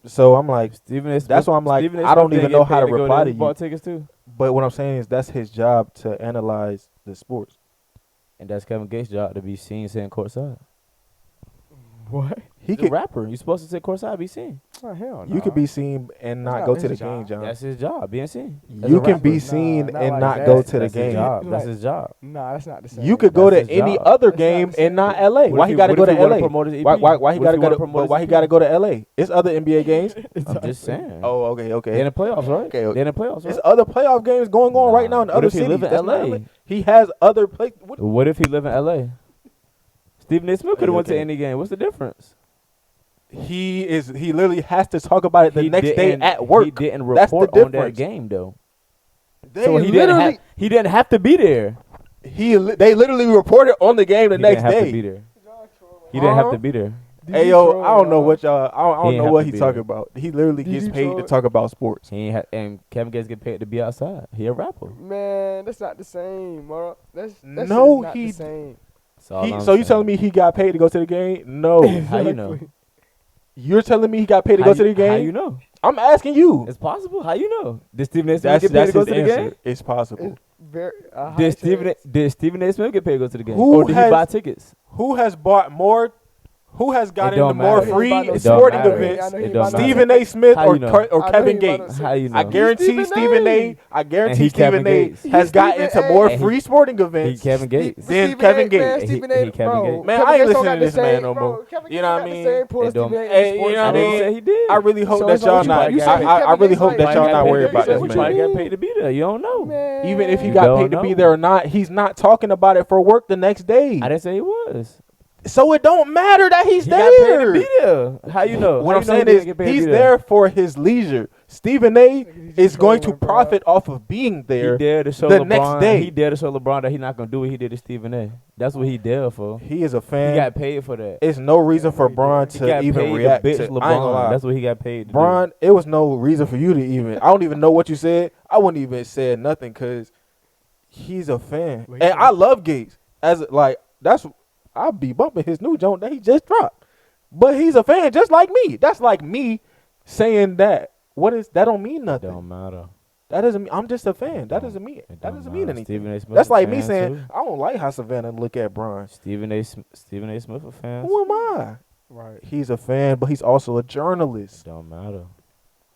So I'm like, Stephen A. that's why I'm like, Stephen A. I don't Smith even didn't know get how paid to go reply to his bought you. tickets too. But what I'm saying is that's his job to analyze the sports. And that's Kevin Gates' job to be seen sitting courtside. What? He He's a could, rapper. You supposed to sit courtside, be seen. Oh, hell no. you could be seen and That's not not go to his the job. game, John. That's his job, being seen. As You a can rapper. be seen Nah, not and like not that. go to the That's his game. job. Like- That's his job. Nah, that's not the same. You could go to That's his any job. other That's not game the same. and not LA. What Why if he got to what go if to he wanna LA? promote his EP? Why he What got if to he go wanna to? promote But his why he EP? got to go to LA? It's other NBA games. I'm just saying. Oh, okay, They're okay. in the playoffs, right? Okay, okay. They're in the playoffs, right? There's other playoff games going on right now in What other if he cities. live in That's not LA? He has other play. What if he live in LA? Stephen A. Smith could have went to Okay. any game. What's the difference? He literally has to talk about it the He next day didn't- at work. He didn't That's the report on that difference. game though. They So he literally didn't have to be there. they literally reported on the game the He next didn't have to be day. there. He didn't have to be there. Hey yo, I don't know what y'all. I He don't ain't know have what to he's be talking there. about. He literally Did gets you paid troll to it? talk about sports. He ain't and Kevin Gates get paid to be outside. He a rapper. Man, that's not the same, bro. That No, shit is not he- the same. That's all I'm So you saying. telling me he got paid to go to the game? No. How you know? You're telling me he got paid to How go to the you- game? How you know? I'm asking you. It's possible. How you know? Did Stephen A. Smith That's get paid to go his to the answer. game? It's possible. It's very. Did Stephen A. Smith get paid to go to the game? Who Or did he has- buy tickets? Who has bought more? Who has got It don't into more matter. free It don't sporting matter. events? It don't matter. Stephen A. Smith How or you know? or I Kevin know he about Gates? to How you know? I guarantee Stephen Stephen A. A. I And guarantee he Kevin Stephen A. Gates. has got Stephen into A. more And free sporting He events. Kevin Gates. Then Kevin Gates. He Kevin Gates. Man, I ain't listening to this man no more. You know what I mean? It don't- Hey, you know what I I didn't mean? say he did. I really hope So that it's y'all like not. you said I Kevin really Gates hope like- that Might y'all got not paid worried to about be this there. man. Might got paid to be there. You don't know. Man. Even if he You got don't paid to be know. there or not, he's not talking about it for work the next day. I didn't say he was. So it don't matter that he's He got paid to there. be there. How you know? What How I'm you know saying he is didn't get paid to he's be there for his leisure. Stephen A. Nigga, is going to trolling, bro. profit off of being He there. dared to show the LeBron. next day. He dared to show LeBron that he's not gonna do what he did to Stephen A. That's what he dared for. He is a He fan. got paid for that. It's no reason Yeah, for no, he Bron didn't. He to got even paid react to bitch to. LeBron. I ain't gonna lie. That's what he got paid to Bron, it was no reason for you to even. I don't even know what you said. I wouldn't even said nothing because he's a fan, Well, he and said- I love Gates as like that's. I'll be bumping his new joint that he just dropped, but he's a fan just like me. That's like me saying that. What is that? Don't mean do. nothing. Don't matter. That doesn't mean I'm just a fan. That Don't- doesn't mean It that don't doesn't mean matter. anything. Stephen A. Smith That's a like me fan, saying too. I don't like how Savannah look at Bron. Stephen A. Smith a fan. Who am I? Right. He's a fan, but he's also a journalist. Don't matter.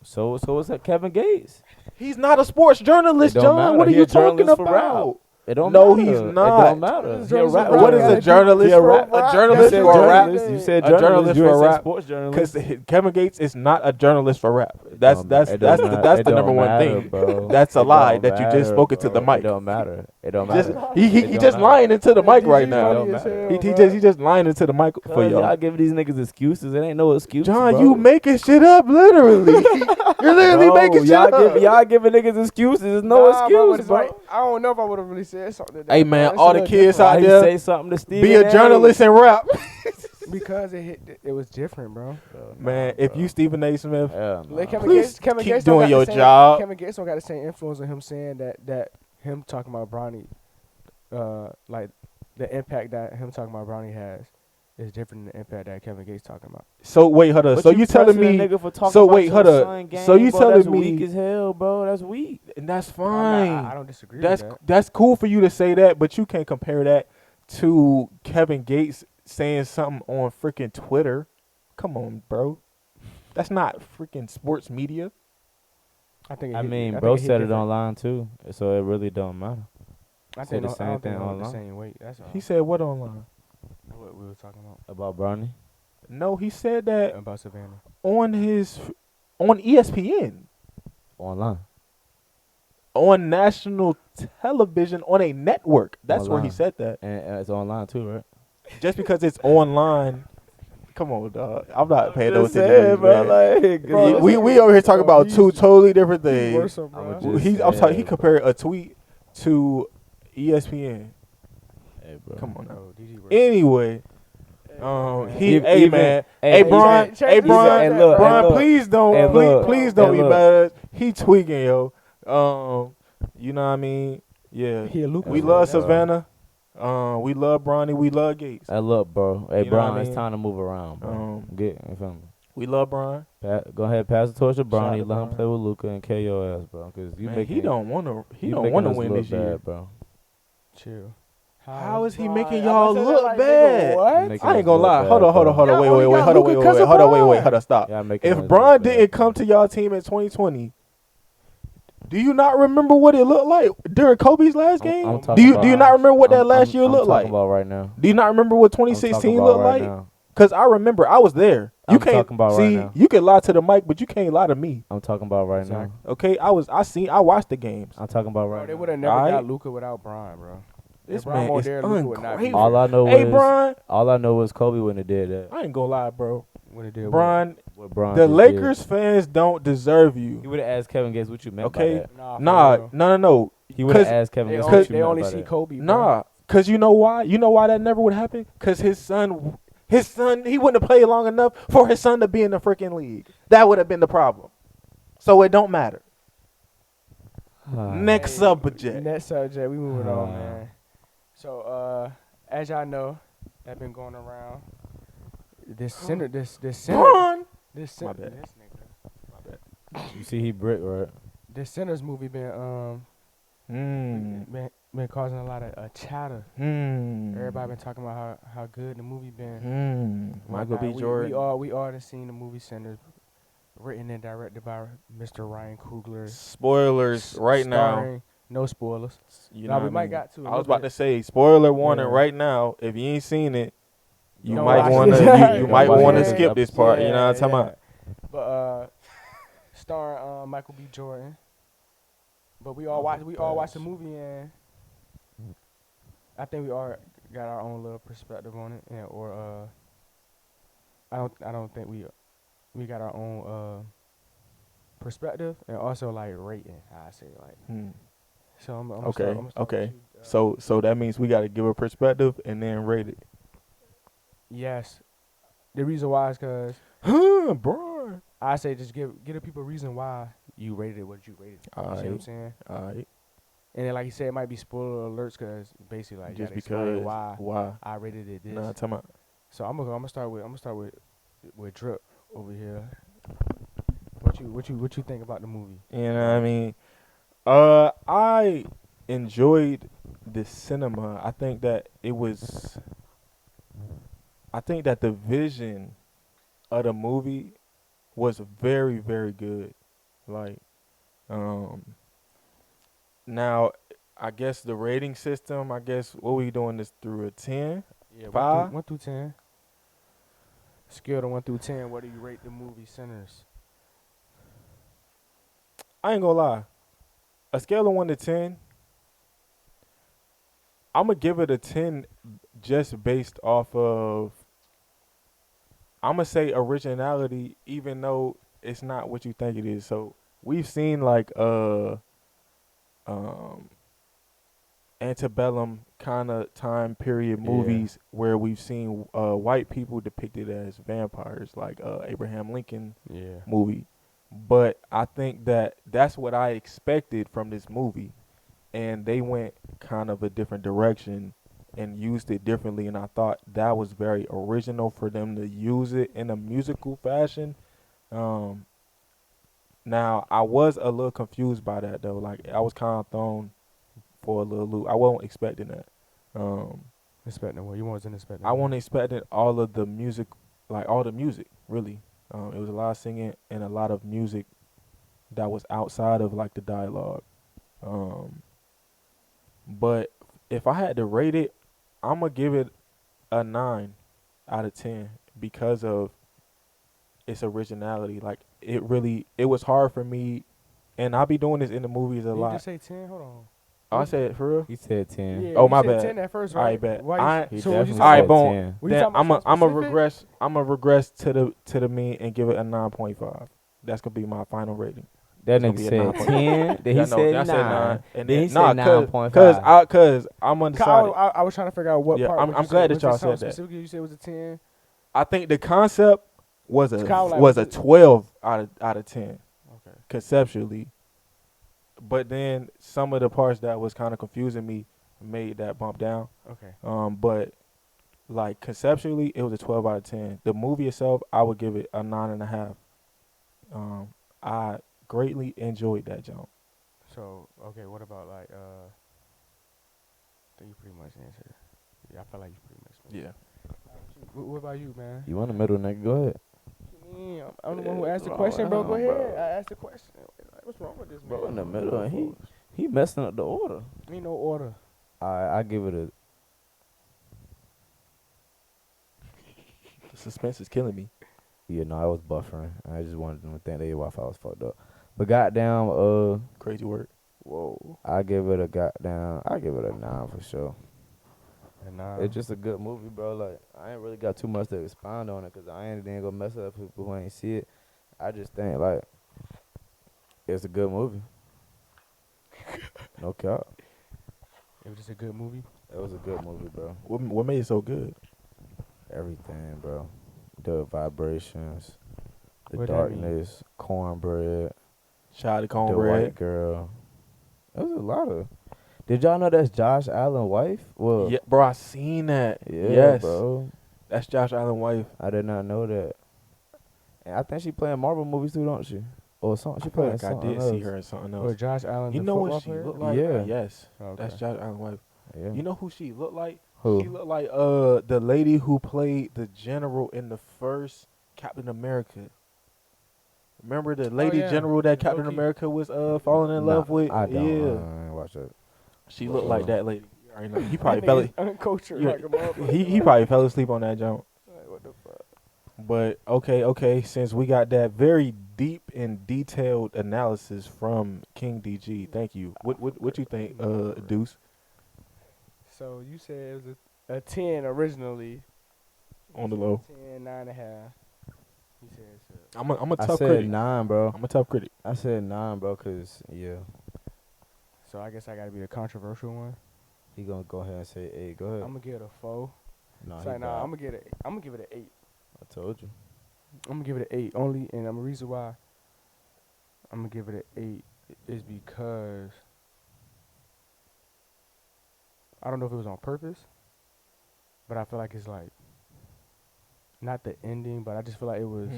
So is that Kevin Gates? He's not a sports journalist, It don't John. matter. What are He you a talking journalist for rap. about? It don't No, matter. he's It not. don't matter. He's He a a rap- rap- What is a gotta do- journalist He a for? rap- A You journalist said for rap? journalist. You said A journalist. journalist You for ain't said rap. sports journalist. Because Kevin Gates is not a journalist for rap. That's It that's don't that's matter. that's It the don't number one matter, thing. bro. That's a It lie don't that you just matter, spoke it to the bro. mic. It don't matter. It don't Just matter. he It don't just matter. lying into the mic DG right It now. don't funny as matter. hell, He just lying into the mic for Cause y'all. y'all giving these niggas excuses. It ain't no excuse. John, bro. you making shit up literally. You're literally No, making shit y'all up. y'all giving niggas excuses. There's no Nah, bro, but excuse, it's bro. like, I don't know if I would have really said something. To that, Hey bro. man, It's all a the little kids different. out Why he there, say something to Stephen be a A? journalist and rap. because it was different, bro. Man, if you Stephen A. Smith, Like Please Kevin keep Gates don't doing got your the same, job. Kevin Gates don't got the same influence on him saying that him talking about Bronny, like the impact that him talking about Bronny has is different than the impact that Kevin Gates talking about. so wait, hold up. So you telling me? Nigga for talking so about wait, your hold up. son game, So you bro, telling that's me- weak as hell, bro? That's weak. And that's I fine. don't disagree That's with that. that's cool for you to say that, but you can't compare that to Kevin Gates saying something on freaking Twitter. Come on, bro. That's not freaking sports media. I think. I hit- mean, think bro it hit said it different. online too, so it really don't matter. I said think the I same don't thing think it hold the online. same weight. That's all. He said what online? What we were talking About Bronny. No, he said that about Savannah. on ESPN, Online. on national television, on a network. That's where he Online. said that. And it's online too, right? Just because it's online. Come on, dog. I'm not paying no Just attention to saying, this, bro. man. Like, Bro, we over here talking bro, about two he's- totally different He's things. worse, bro. I'ma I'm just sorry. He saying, compared a tweet to ESPN. hey, bro. Come on now. Bro, DG worse. Anyway, he, If hey even- man, hey, hey even- Bron, check hey this Bron, out. Hey, look, Bron, hey, look. please don't, Hey, look. please don't Hey, be look. mad at us. He tweaking, yo. You know what I mean? Yeah. He a Lucas. We Hey, love look, bro. Savannah. We love Bronny. We love Gates. Hey, look, bro. Hey, You know what I Bron, it's mean? time to move around, bro. Get you feel me? We love Bron. Go ahead, pass the torch to Shout out Bronny. to Let him Bron. play with Luca and kill your ass, bro. Cause you Man, making he don't want to. He you don't making want to us win look this year. bad, bro. Chill. How is he Bron? making I'm y'all about to say look that, like, bad? nigga, what? Making I us ain't gonna look lie. bad, Hold on, bro. wait, Y'all wait, only wait, got hold on, Luka wait, 'cause wait, of hold on, wait, Bron. hold on, stop. Y'all making If us Bron look bad, didn't bro. come to y'all team in 2020, do you not remember what it looked like during Kobe's last game? I'm Do talking you about- do you not remember what that last year I'm looked like? talking about right now. Do you not remember what I'm talking 2016 about looked right like? now. Cause I remember I was there. You I'm can't talking about right see. now. You can lie to the mic, but you can't lie to me. I'm talking about right Exactly. now. Okay, I watched the games. I'm talking about Bro, right they now. would have never Alright. got Luka without Bron, bro. This If Bron man more is there, Luka would not be ungrateful. All I know Hey, is Bron, all I know is Kobe wouldn't have did that. I ain't gonna lie, bro. Would have did Bron, What Bron the just Lakers fans don't deserve did. He you. would have asked Kevin Gates what you meant Okay. by that. what? Nah, For no, no, no. He would have 'Cause asked Kevin real. Gates They what only, you they meant only by see that. Kobe. Bro. Nah, cause you know why? You know why that never would happen? Cause his son, he wouldn't have played long enough for his son to be in the freaking league. That would have been the problem. So it don't matter. Next Hey, subject. Next subject. We moving on, Ah. man. So, as y'all know, that been going around. This center, this center, Bron. this My center, bad. this nigga, You see, he brick right. this center's movie been been causing a lot of chatter. Everybody been talking about how good the movie been. Michael B. whatnot. Jordan. We all done seen the movie Center, written and directed by Mr. Ryan Coogler. Spoilers right now. starring- No spoilers. You Nah, know we what might I mean? got to a I was little about bit. to say spoiler warning Yeah. right now. If you ain't seen it, you Don't might watch want it. to you Don't might watch want to it. skip this part. You know what I'm talking about? But starring Michael B. Jordan. But we all watched the movie, and I think we all got our own little perspective on it, and I don't think we we got our own perspective and also like rating. I say like. So I'm gonna Okay. start Okay. with you. So that means we got to give a perspective and then rate it. Yes. The reason why is because Bro. I say just give the people a reason why you rated it what you rated. You see what I'm Alright. saying? Alright. And then like you said, it might be spoiler alerts because basically like you Just gotta explain because. why I rated it this. Nah, tell me. So I'm gonna start with Drip over here. What you think about the movie? You know what I mean? I enjoyed the cinema. I think that the vision of the movie was very, very good. Like, now, I guess the rating system, what we doing this through a 10? Yeah, 5? 1 through 10. Scale of 1 through 10. What do you rate the movie Sinners? I ain't gonna lie. A scale of 1 to 10, I'm gonna give it a 10 just based off of, I'm gonna say originality, even though it's not what you think it is. So we've seen like um antebellum kind of time period Yeah. movies where we've seen white people depicted as vampires, like Abraham Lincoln Yeah. movie. But I think that that's what I expected from this movie, and they went kind of a different direction and used it differently, and I thought that was very original for them to use it in a musical fashion. Now I was a little confused by that though. Like I was kind of thrown for a little loop. I wasn't expecting that. Expecting what? You wasn't expecting I what? wasn't expecting all of the music, like all the music, really. It was a lot of singing and a lot of music that was outside of like the dialogue. But if I had to rate it, I'm gonna give it a 9 out of 10 because of its originality. Like it was hard for me, and I'll be doing this in the movies a Did you lot. just say 10? Hold on. Oh, I said it for real. He said 10. Yeah, Oh, you my said bad. 10 at first, All right? right, bet. Why He so what you definitely All right, said boom. 10. Were you Then talking about something specific? regress. I'm a regress to the mean and give it a 9.5. That's gonna be my final rating. That It's gonna nigga be a said 9.5. 10. Then Yeah, he no, said then I 9. said 9. And Then he nah, said 9.5. cause I'm undecided. I was trying to figure out what Yeah, part. I'm what you glad said. that y'all Was it something said that. specifically you said was a 10. I think the concept was Kyle, like, was was a it- 12 out of 10 Okay. conceptually, but then some of the parts that was kind of confusing me made that bump down. Okay. But like conceptually, it was a 12 out of 10. The movie itself, I would give it a 9.5. I greatly enjoyed that jump. So okay, what about like I think you pretty much answered. Yeah, I feel like you pretty much. Yeah. What about you, man? You want the middle, nigga? Go ahead. What you mean? I'm the one who asked the Bro, question, bro. Go bro. ahead. I asked the question. Like, what's wrong with this man? Bro, in the middle, and he messing up the order. Ain't no order. I give it a. The suspense is killing me. Yeah, no, I was buffering. I just wanted them to think their Wi-Fi was fucked up. But goddamn, Crazy work. Whoa. I give it a 9 for sure. And now It's just a good movie, bro. Like, I ain't really got too much to expound on it because I ain't gonna mess up people who ain't see it. I just think, like, it's a good movie. No cap. it was just a good movie. It was a good movie, bro. What made it so good? Everything, bro. The vibrations, the What that mean? darkness, cornbread, Shout out to the Cornbread. white girl. It was a lot of. Did y'all know that's Josh Allen's wife? Well, Yeah, bro, I seen that. yeah, Yes, bro. that's Josh Allen's wife. I did not know that. And I think she playing Marvel movies too, don't she? Or something. She I feel playing like I something did else. see her in something Or else. Josh Allen. You the know what football she player? looked like? Yeah. Yes, Okay. that's Josh Allen's wife. Yeah. You know who she looked like? Who? She looked like the lady who played the general in the first Captain America. Remember the lady yeah. general that Captain Low-key. America was falling in love with? I don't. Yeah, I ain't watch that. she looked like that lady. I know. He That probably nigga fell. is uncultured Yeah, like a motherfucker. he probably fell asleep on that jump. Like, what the fuck? But okay. Since we got that very deep and detailed analysis from kiing.dg, thank you. What you think, Deuce? So you said it was a 10 originally. On the low. 10, 9.5. He said it's I'm a I tough said critic. 9, bro. I'm a tough critic. I said 9, bro, cause yeah, So I guess I gotta be the controversial one. he gonna go ahead and say 8. Go ahead. I'm gonna give it a 4. Nah, Say he nah. bad. I'm gonna give it an 8. I told you. I'm gonna give it an 8 only, and the reason why I'm gonna give it an 8 is because I don't know if it was on purpose, but I feel like it's like not the ending, but I just feel like it was.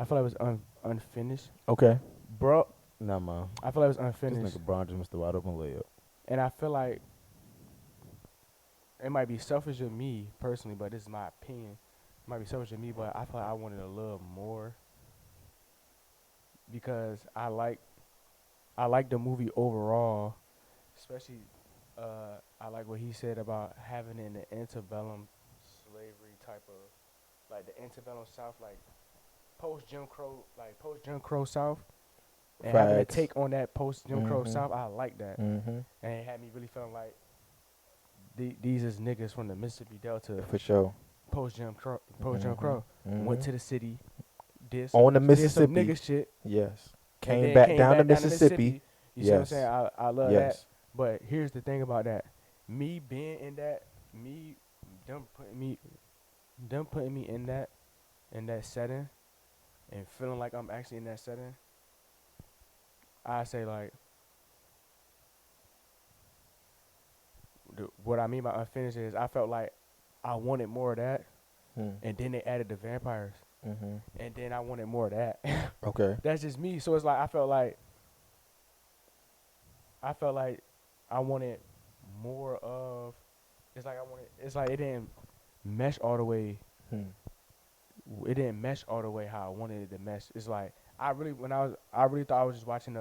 I feel like it was unfinished, Okay. Bro, nah, man. I feel like it was This unfinished, nigga Bron just missed the wide open layup. and I feel like it might be selfish of me personally, but this is my opinion. It might be selfish of me, but I feel like I wanted a little more because I like the movie overall, especially I like what he said about having it in the antebellum slavery type of, like the antebellum South, like post Jim Crow South, and having a Facts. take on that post Jim Crow South. I like that, Mm-hmm. and it had me really feeling like these is niggas from the Mississippi Delta For sure. post Jim Crow went to the city, did On the did some Mississippi. nigga shit, Yes. and Came then back down to Mississippi. You see what I'm Yes. saying? I love that. Yes. But here's the thing about that. Me being in that, them putting me in that setting and feeling like I'm actually in that setting, I say like what I mean by unfinished is I felt like I wanted more of that, and then they added the vampires, and then I wanted more of that. Okay. That's just me. So it's like I felt like I wanted more of. It's like it didn't mesh all the way. It didn't mesh all the way how I wanted it to mesh. It's like I really thought I was just watching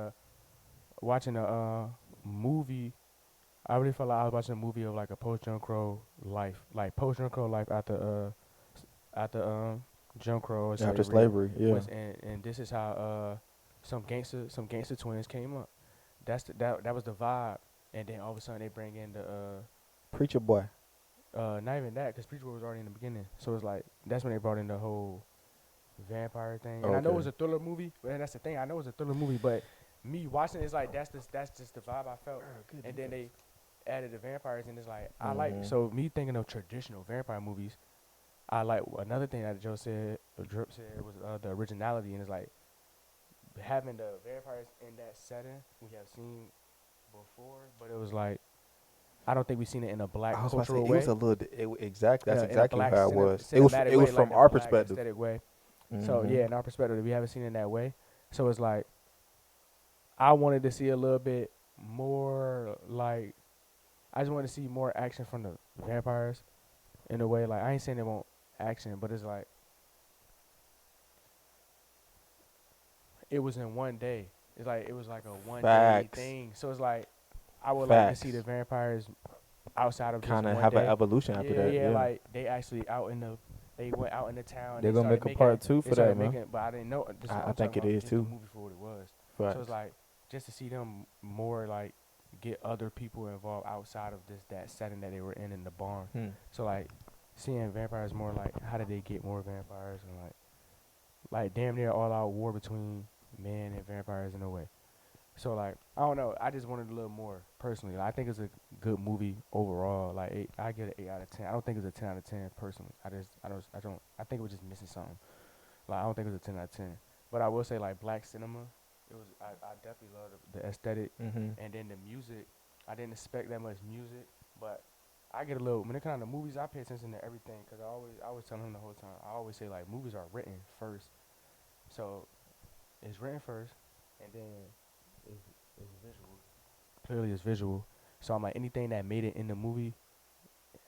a movie. I really felt like I was watching a movie of like a post Jim Crow life, like post Jim Crow life after Jim Crow or After slavery, yeah. and this is how some gangster twins came up. That was the vibe, and then all of a sudden they bring in the Preacher boy. not even that, because Preacher was already in the beginning. So it's like that's when they brought in the whole vampire thing. And I know it was a thriller movie, but that's the thing. I know it's a thriller movie, but me watching it's like that's just the vibe I felt. And then they added the vampires, and it's like I like. So me thinking of traditional vampire movies, I like another thing that Joe said, or Drip said, was the originality, and it's like having the vampires in that setting we have seen before, but it was like I don't think we've seen it in a black cultural way. It was a little exactly. That's in a exactly black how it was. It cinematic was way, from like our a black perspective. aesthetic way. So yeah, in our perspective, we haven't seen it in that way. So it's like I wanted to see a little bit more. Like I just wanted to see more action from the vampires in a way. Like I ain't saying they won't action, but it's like it was in one day. It's like it was like a one day thing. So it's like I would like to see the vampires outside of kind just of one have day. an evolution after that. Yeah, like they actually they went out in the town. They're gonna make a part 2 for that, man. But I didn't know. I think it is too. The movie for what it was. Facts. So it's like just to see them more like get other people involved outside of that setting that they were in the barn. So like seeing vampires more like how did they get more vampires, and like damn near all out war between men and vampires in a way. So like I don't know, I just wanted a little more personally. Like, I think it's a good movie overall. Like I give it an 8 out of 10. I don't think it's a 10 out of 10 personally. I think it was just missing something. Like I don't think it was a 10 out of 10. But I will say like black cinema, I definitely love the aesthetic, and then the music. I didn't expect that much music, but I get a little when it comes to movies. I pay attention to everything because I was telling him the whole time. I always say like movies are written first, so it's written first, and then it's visual. Clearly, it's visual. So I'm like anything that made it in the movie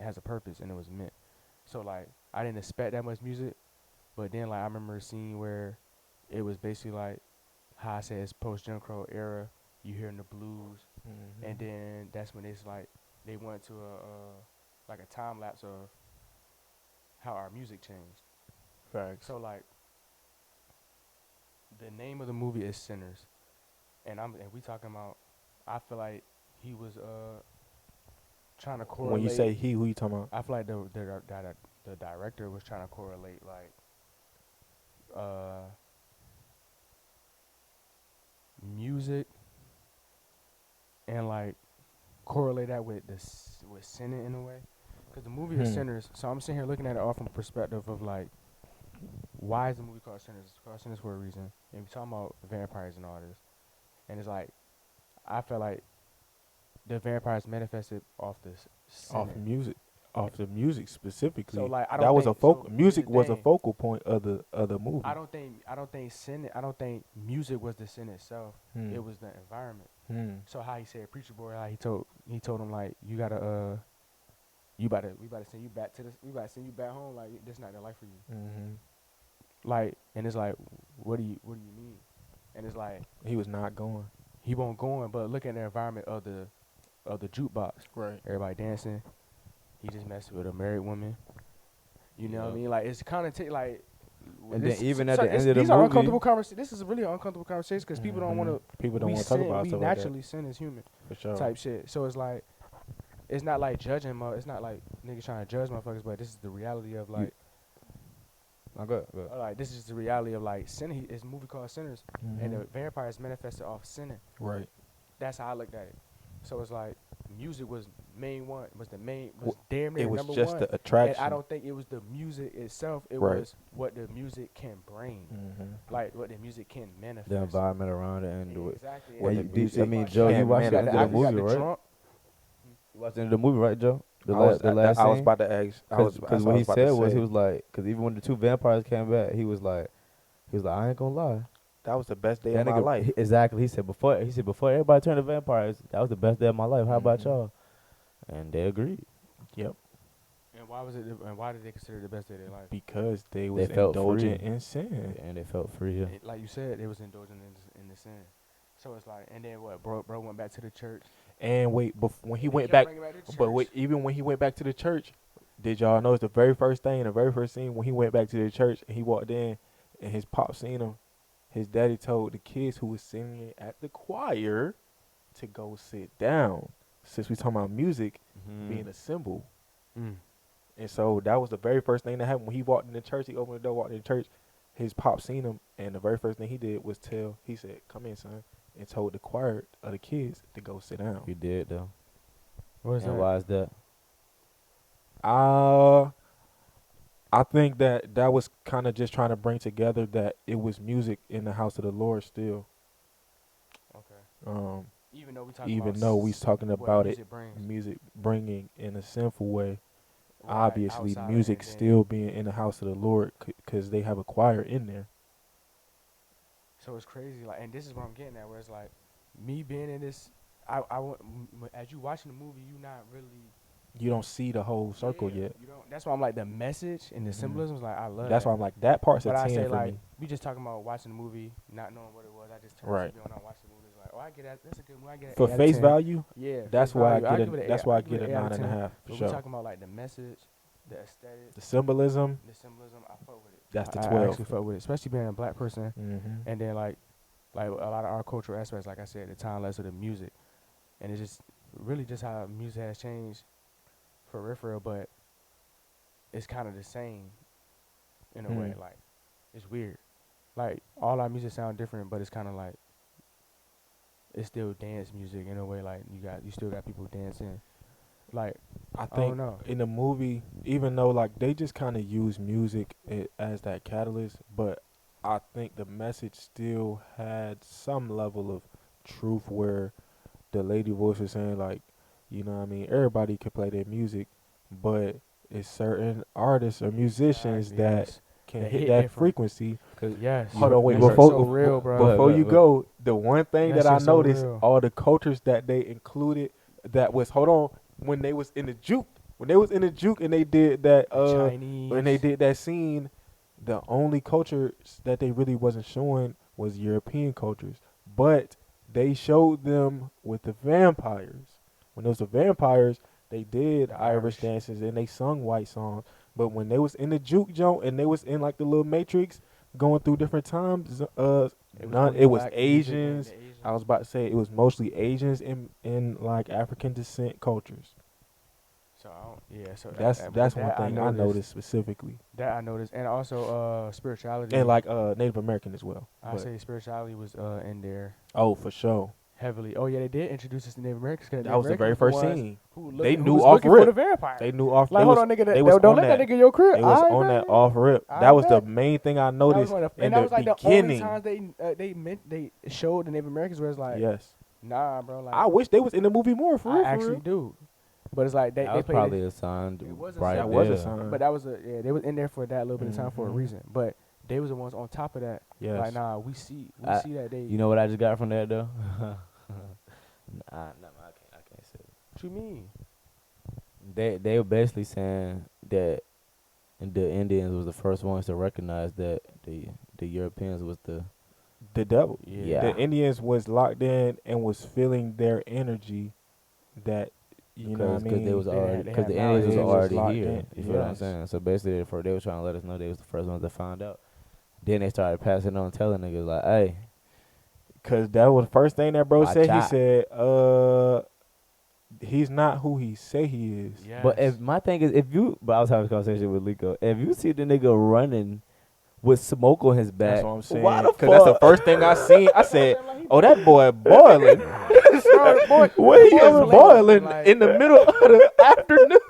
has a purpose, and it was meant. So like I didn't expect that much music, but then like I remember a scene where it was basically like how I said it's post Jim Crow era. You hearing the blues, and then that's when it's like they went to like a time lapse of how our music changed. Facts. So like the name of the movie is Sinners, and we talking about. I feel like he was trying to correlate. When you say he, who you talking about? I feel like the director was trying to correlate like music and like correlate that with with sinning in a way, because the movie is Sinners. So I'm sitting here looking at it all from a perspective of like, why is the movie called Sinners? It's called Sinners for a reason. And we're talking about vampires and all this, and it's like, I feel like the vampires manifested off this off the music specifically. So like, I that don't was think a focal. so Music was a thing. focal point of the movie. I don't think sin. I don't think music was the sin itself. It was the environment. So how he said, preacher boy, how he told him like, you gotta we about to send you back we about to send you back home, like this not the life for you. Like, and it's like, what do you mean? And it's like, he was not going. He won't go in, but look at the environment of the jukebox. Right. Everybody dancing. He just messed with a married woman. You know what I mean? Like, it's kind of like. And then even at the end of the these are movie, uncomfortable conversations. This is a really uncomfortable conversation because people don't want to. People don't want to talk about we stuff naturally like that. sin as human. For sure. Type shit. So it's like, it's not like judging. It's not like niggas trying to judge motherfuckers, but this is the reality of like. Good. Like, this is the reality of like sin. It's a movie called Sinners, and the vampires manifested off sinning. Right. That's how I looked at it. So it's like, music was damn near it was number just one. the attraction. And I don't think it was the music itself. It Right. was what the music can bring, like what the music can manifest. the environment around it and Exactly. What and the music Joe, you can watched the end manifest. of the movie, right? Drunk. You watched the end of the movie, right, Joe? The I was last I was scene? about to ask. Because what he said was, he was like, because even when the two vampires came back, he was like, I ain't gonna lie. that was the best day That of my nigga- life. Exactly. He said before everybody turned to vampires, that was the best day of my life. How about y'all? And they agreed. Yep. And why was it? And why did they consider it the best day of their life? Because they was felt indulging free. in sin. And they felt free. Yeah. Like you said, they was indulging in the sin. So it's like, and then what? Bro went back to the church. And wait, when he And they went kept back, bringing to but church. wait, even when he went back to the church, did y'all notice the very first scene when he went back to the church and he walked in and his pop seen him, his daddy told the kids who was singing at the choir to go sit down. Since we talking about music being a symbol. And so that was the very first thing that happened when he walked in the church. He opened the door, walked in the church. His pop seen him, and the very first thing he did was he said, "Come in, son," and told the choir of the kids to go sit down. You did though. What is And that? why is that? I think that was kind of just trying to bring together that it was music in the house of the Lord still. Okay. Even though we talking about it, music brings. music bringing in a sinful way. Right, Obviously, outside music and then- still being in the house of the Lord because they have a choir in there. So it's crazy, like, and this is what I'm getting at, where it's like, me being in this, as you watching the movie, you not really. You don't see the whole circle yet. You don't. That's why I'm like, the message and the symbolism is like, I love. That's that. why I'm like, that part's a But I 10 say for like, me. we just talking about watching the movie, not knowing what it was. I just turned Right. the TV on and watched the movie. It's like, oh, I get that. That's a good movie. I get it. For 8 out of face 10. value, Yeah. that's face why I value, get give it. it That's eight- why I give get it a 8 out of 9.5 for But we sure. talking about like the message, the aesthetic, The symbolism, the symbolism. I fuck with it. that's the I 12. actually fuck with it, especially being a black person. Mm-hmm. And then like a lot of our cultural aspects, like I said, the timeless of the music, and it's just really just how music has changed for real, but it's kind of the same in a way. Like, it's weird. Like, all our music sound different, but it's kind of like it's still dance music in a way. Like, you still got people dancing. Like, I I think don't know. in the movie, even though like they just kind of use music as that catalyst, but I think the message still had some level of truth where the lady voice was saying like, you know what I mean, everybody can play their music, but it's certain artists or musicians Exactly, that yes. can They hit hit that different. frequency. Yes. Hold on, wait, That shit's before so real, bro. before you But- go, the one thing That that I shit's so noticed, real. all the cultures that they included, that was when they was in the juke, and they did that Chinese. when they did that scene, the only cultures that they really wasn't showing was European cultures, but they showed them with the vampires. When those were vampires, they did The Irish dances and they sung white songs. But when they was in the juke joint and they was in like the little matrix going through different times, it was black music and Asians. the Asians. I was about to say it was mostly Asians in like African descent cultures. So so That's one that thing I noticed specifically. That I noticed, and also spirituality. And like Native American as well. I say spirituality was in there Oh, for sure. heavily. Oh yeah, they did introduce us to Native Americans. 'Cause That was the very first scene. They who knew was off looking for rip. the vampire. They knew off. Like, They hold was, on, nigga. they was Don't on let that nigga in your crib. They was on that off rip. That was the main thing I noticed in that the was like beginning. the only times they showed the Native Americans where it's like, Yes. nah, bro. Like, I wish they was in the movie more for real. I actually do. But it's like they was played probably a sign. It was a right sign. That was a there. sign. But that was they was in there for that little bit of time for a Mhm. reason. But they was the ones on top of that. Yes. Like, nah, we see that they. You know what I just got from that though? I can't say it. What you mean? They were basically saying that the Indians was the first ones to recognize that the Europeans was the devil. Yeah. The Indians was locked in and was feeling their energy that you know what I mean. They was already they because had the Indians was knowledge. already Locked here. in. You feel what I'm Yes. saying? So basically, they was trying to let us know they was the first ones that found out. Then they started passing on, telling niggas like, "Hey, Cause that was the first thing that bro Watch said. He out. said, he's not who he say he is. Yes. But if my thing is, but I was having a conversation with Lico. If you see the nigga running with smoke on his back, That's what I'm saying. why the Cause that's the fuck? first thing I seen. I said, oh, that boy boiling. boy, What he boy is was boiling like- in the middle of the afternoon.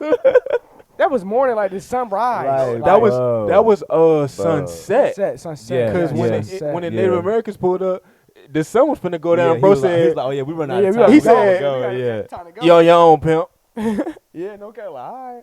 that was morning, like the sunrise. Like, That was bro. sunset. Sunset. Yeah, Cause when yeah. when the Yeah. Native Americans pulled up, the sun was finna go down. Yeah, Bro he was said, like, oh yeah, we run out Yeah, of we time. He We gotta said- go, yeah. "Yo, your own pimp." Yeah, no care. Like, all right.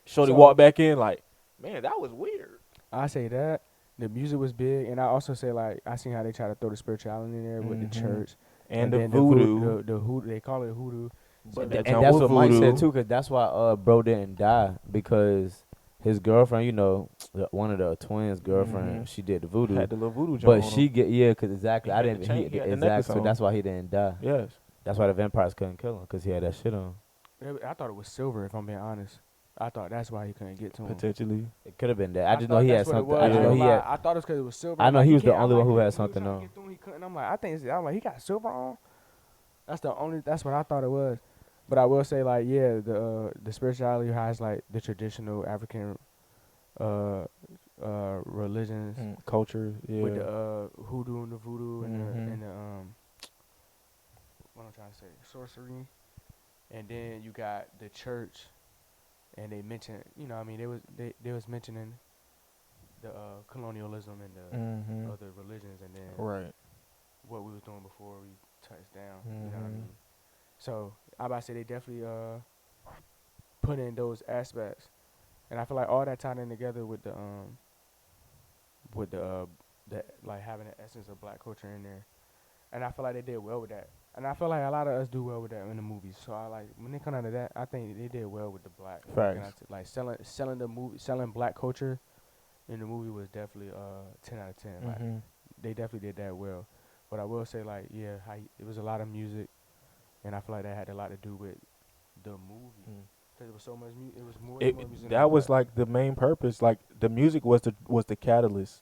Shorty So- walked back in like, man, that was weird. I say that the music was big, and I also say like I seen how they try to throw the spirituality in there with the Mhm. church And the then voodoo. The hoodoo, they call it hoodoo. But that that And jump that's with what Mike voodoo. said too, cause that's why bro didn't die because his girlfriend, one of the twins' girlfriend, Mhm. she did the voodoo, Had the little voodoo jump but on she him. cause exactly He I had didn't the chain- he had the exactly necklace so on. that's why he didn't die. Yes. That's why the vampires couldn't kill him, cause he had that shit on. I thought it was silver, if I'm being honest. I thought that's why he couldn't get to him. Potentially. It could have been that. I just know thought he had that's what it something. was. I just know ain't he gonna had. lie. I thought it was because it was silver. I know Like, he was the can't- only I'm one who like, had he was something trying to on. get through, he couldn't. I'm like, I'm like, he got silver on. That's what I thought it was. But I will say, like, yeah, the spirituality has like the traditional African religions Culture. Yeah. with the hoodoo and the voodoo and Mhm. the what I'm trying to say, sorcery, and then you got the church, and they mentioned, I mean, they was mentioning the colonialism and the Mhm. other religions, and then Right. what we was doing before we touched down. You know what I Mhm. mean? So I about to say they definitely put in those aspects, and I feel like all that tied in together with the like having the essence of black culture in there, and I feel like they did well with that, and I feel like a lot of us do well with that in the movies. So I like when they come out of that, I think they did well with the black. Facts. Like selling the movie, selling black culture in the movie was definitely 10 out of 10. Like Mhm. they definitely did that well. But I will say, like, yeah, it was a lot of music, and I feel like that had a lot to do with the movie. Mm. Because it was so much music. It was more music. That was like the main purpose. Like the music was the catalyst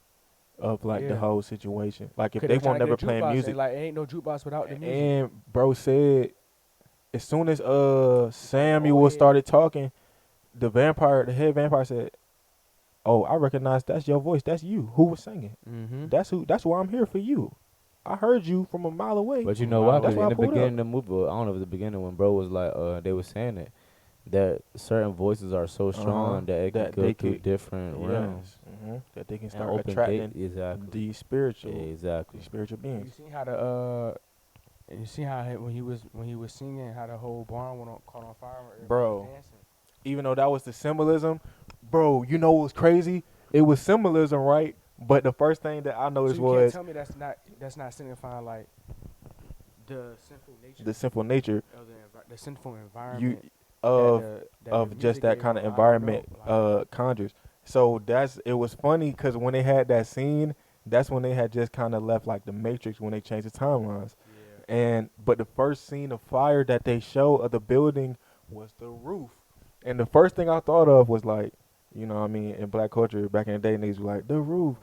of like the Yeah. whole situation. Like if they won't never playing music, Like, ain't no jukebox without the music. and bro said, as soon as Samuel yeah. started talking, the head vampire said, "Oh, I recognize that's your voice. That's you. Who was singing? Mm-hmm. That's why I'm here for you. I heard you from a mile away." But you know what? That's Because why I in the pulled up. beginning of the movie, I don't know if it was the beginning when bro was like, they were saying it, that certain voices are so strong that it can That go they through could- different realms. That they can And start open attracting exactly. the spiritual, Exactly. the spiritual You beings. seen how and you see how when he was singing, how the whole barn caught on fire. Everybody Bro. was dancing. Even though that was the symbolism, bro, you know what was crazy? It was symbolism, right? But the first thing that I So noticed you can't was tell me that's not signifying like the sinful nature the simple nature of the sinful environment of just that kind of environment conjures. So it was funny because when they had that scene, that's when they had just kind of left like the Matrix when they changed the timelines. But the first scene of fire that they show of the building was the roof. And the first thing I thought of was like, you know what I mean, in black culture back in the day, niggas were like, the roof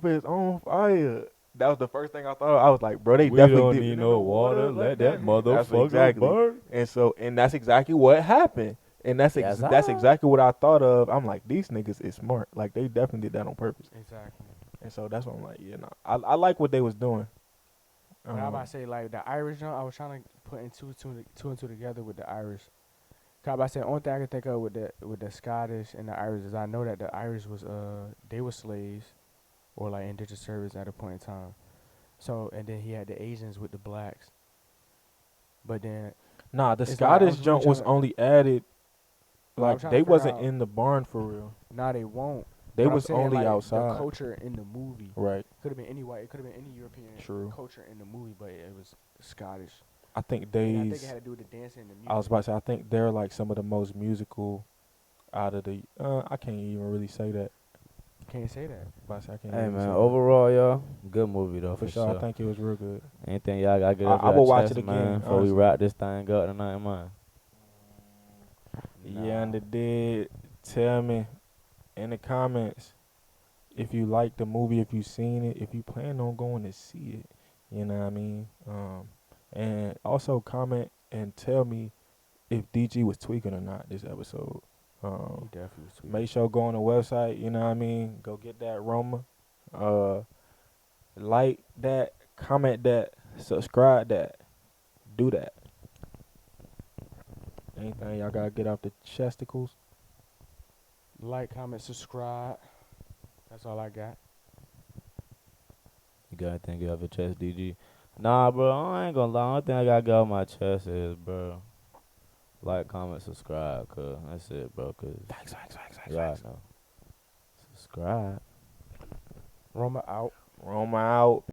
is on fire. That was the first thing I thought of. I was like, bro, they We definitely don't did. need no water. Let that That's motherfucker exactly. burn. And that's exactly what happened. And that's Yes, that's sir. exactly what I thought of. I'm like, these niggas is smart. Like they definitely did that on purpose. Exactly. And so that's what I'm like, yeah, nah. I like what they was doing. But I about to say like the Irish jump, I was trying to put in two and two together with the Irish. Cause I about to say only thing I can think of with the Scottish and the Irish is I know that the Irish was they were slaves or like indentured service at a point in time. So and then he had the Asians with the blacks. But then Nah, the it's Scottish really jump was tryna- only added well, I'm like trying to they figure wasn't out. in the barn for real. Nah, they won't. They But I'm was saying only like the outside. culture in the movie Right. could have been any white. It could have been any European True. culture in the movie, but it was Scottish. I think And I think it these had to do with the dancing and the music. I was about to say I think they're like some of the most musical out of the I can't even really say that. Can't say that. About to say I can't Hey really say man, that. overall, y'all, good movie though For for sure, sure. I think it was real good. Anything y'all gotta get I off will your watch chest, it again, man, before we honestly. wrap this thing up tonight, man. Yeah, and it did. Tell me in the comments if you like the movie, if you seen it, if you plan on going to see it. You know what I mean? And also comment and tell me if DG was tweaking or not this episode. He definitely was tweaking. Make sure go on the website. You know what I mean? Go get that Roma. Like that, comment that, subscribe that, do that. Anything y'all gotta get off the chesticles? Like, comment, subscribe. That's all I got. You got anything get off your chest, DG? Nah, bro, I ain't gonna lie. Only thing I gotta get off my chest is, bro, like, comment, subscribe, cuz that's it, bro, cuz Facts. y'all know. Subscribe. Roma out. Roma out.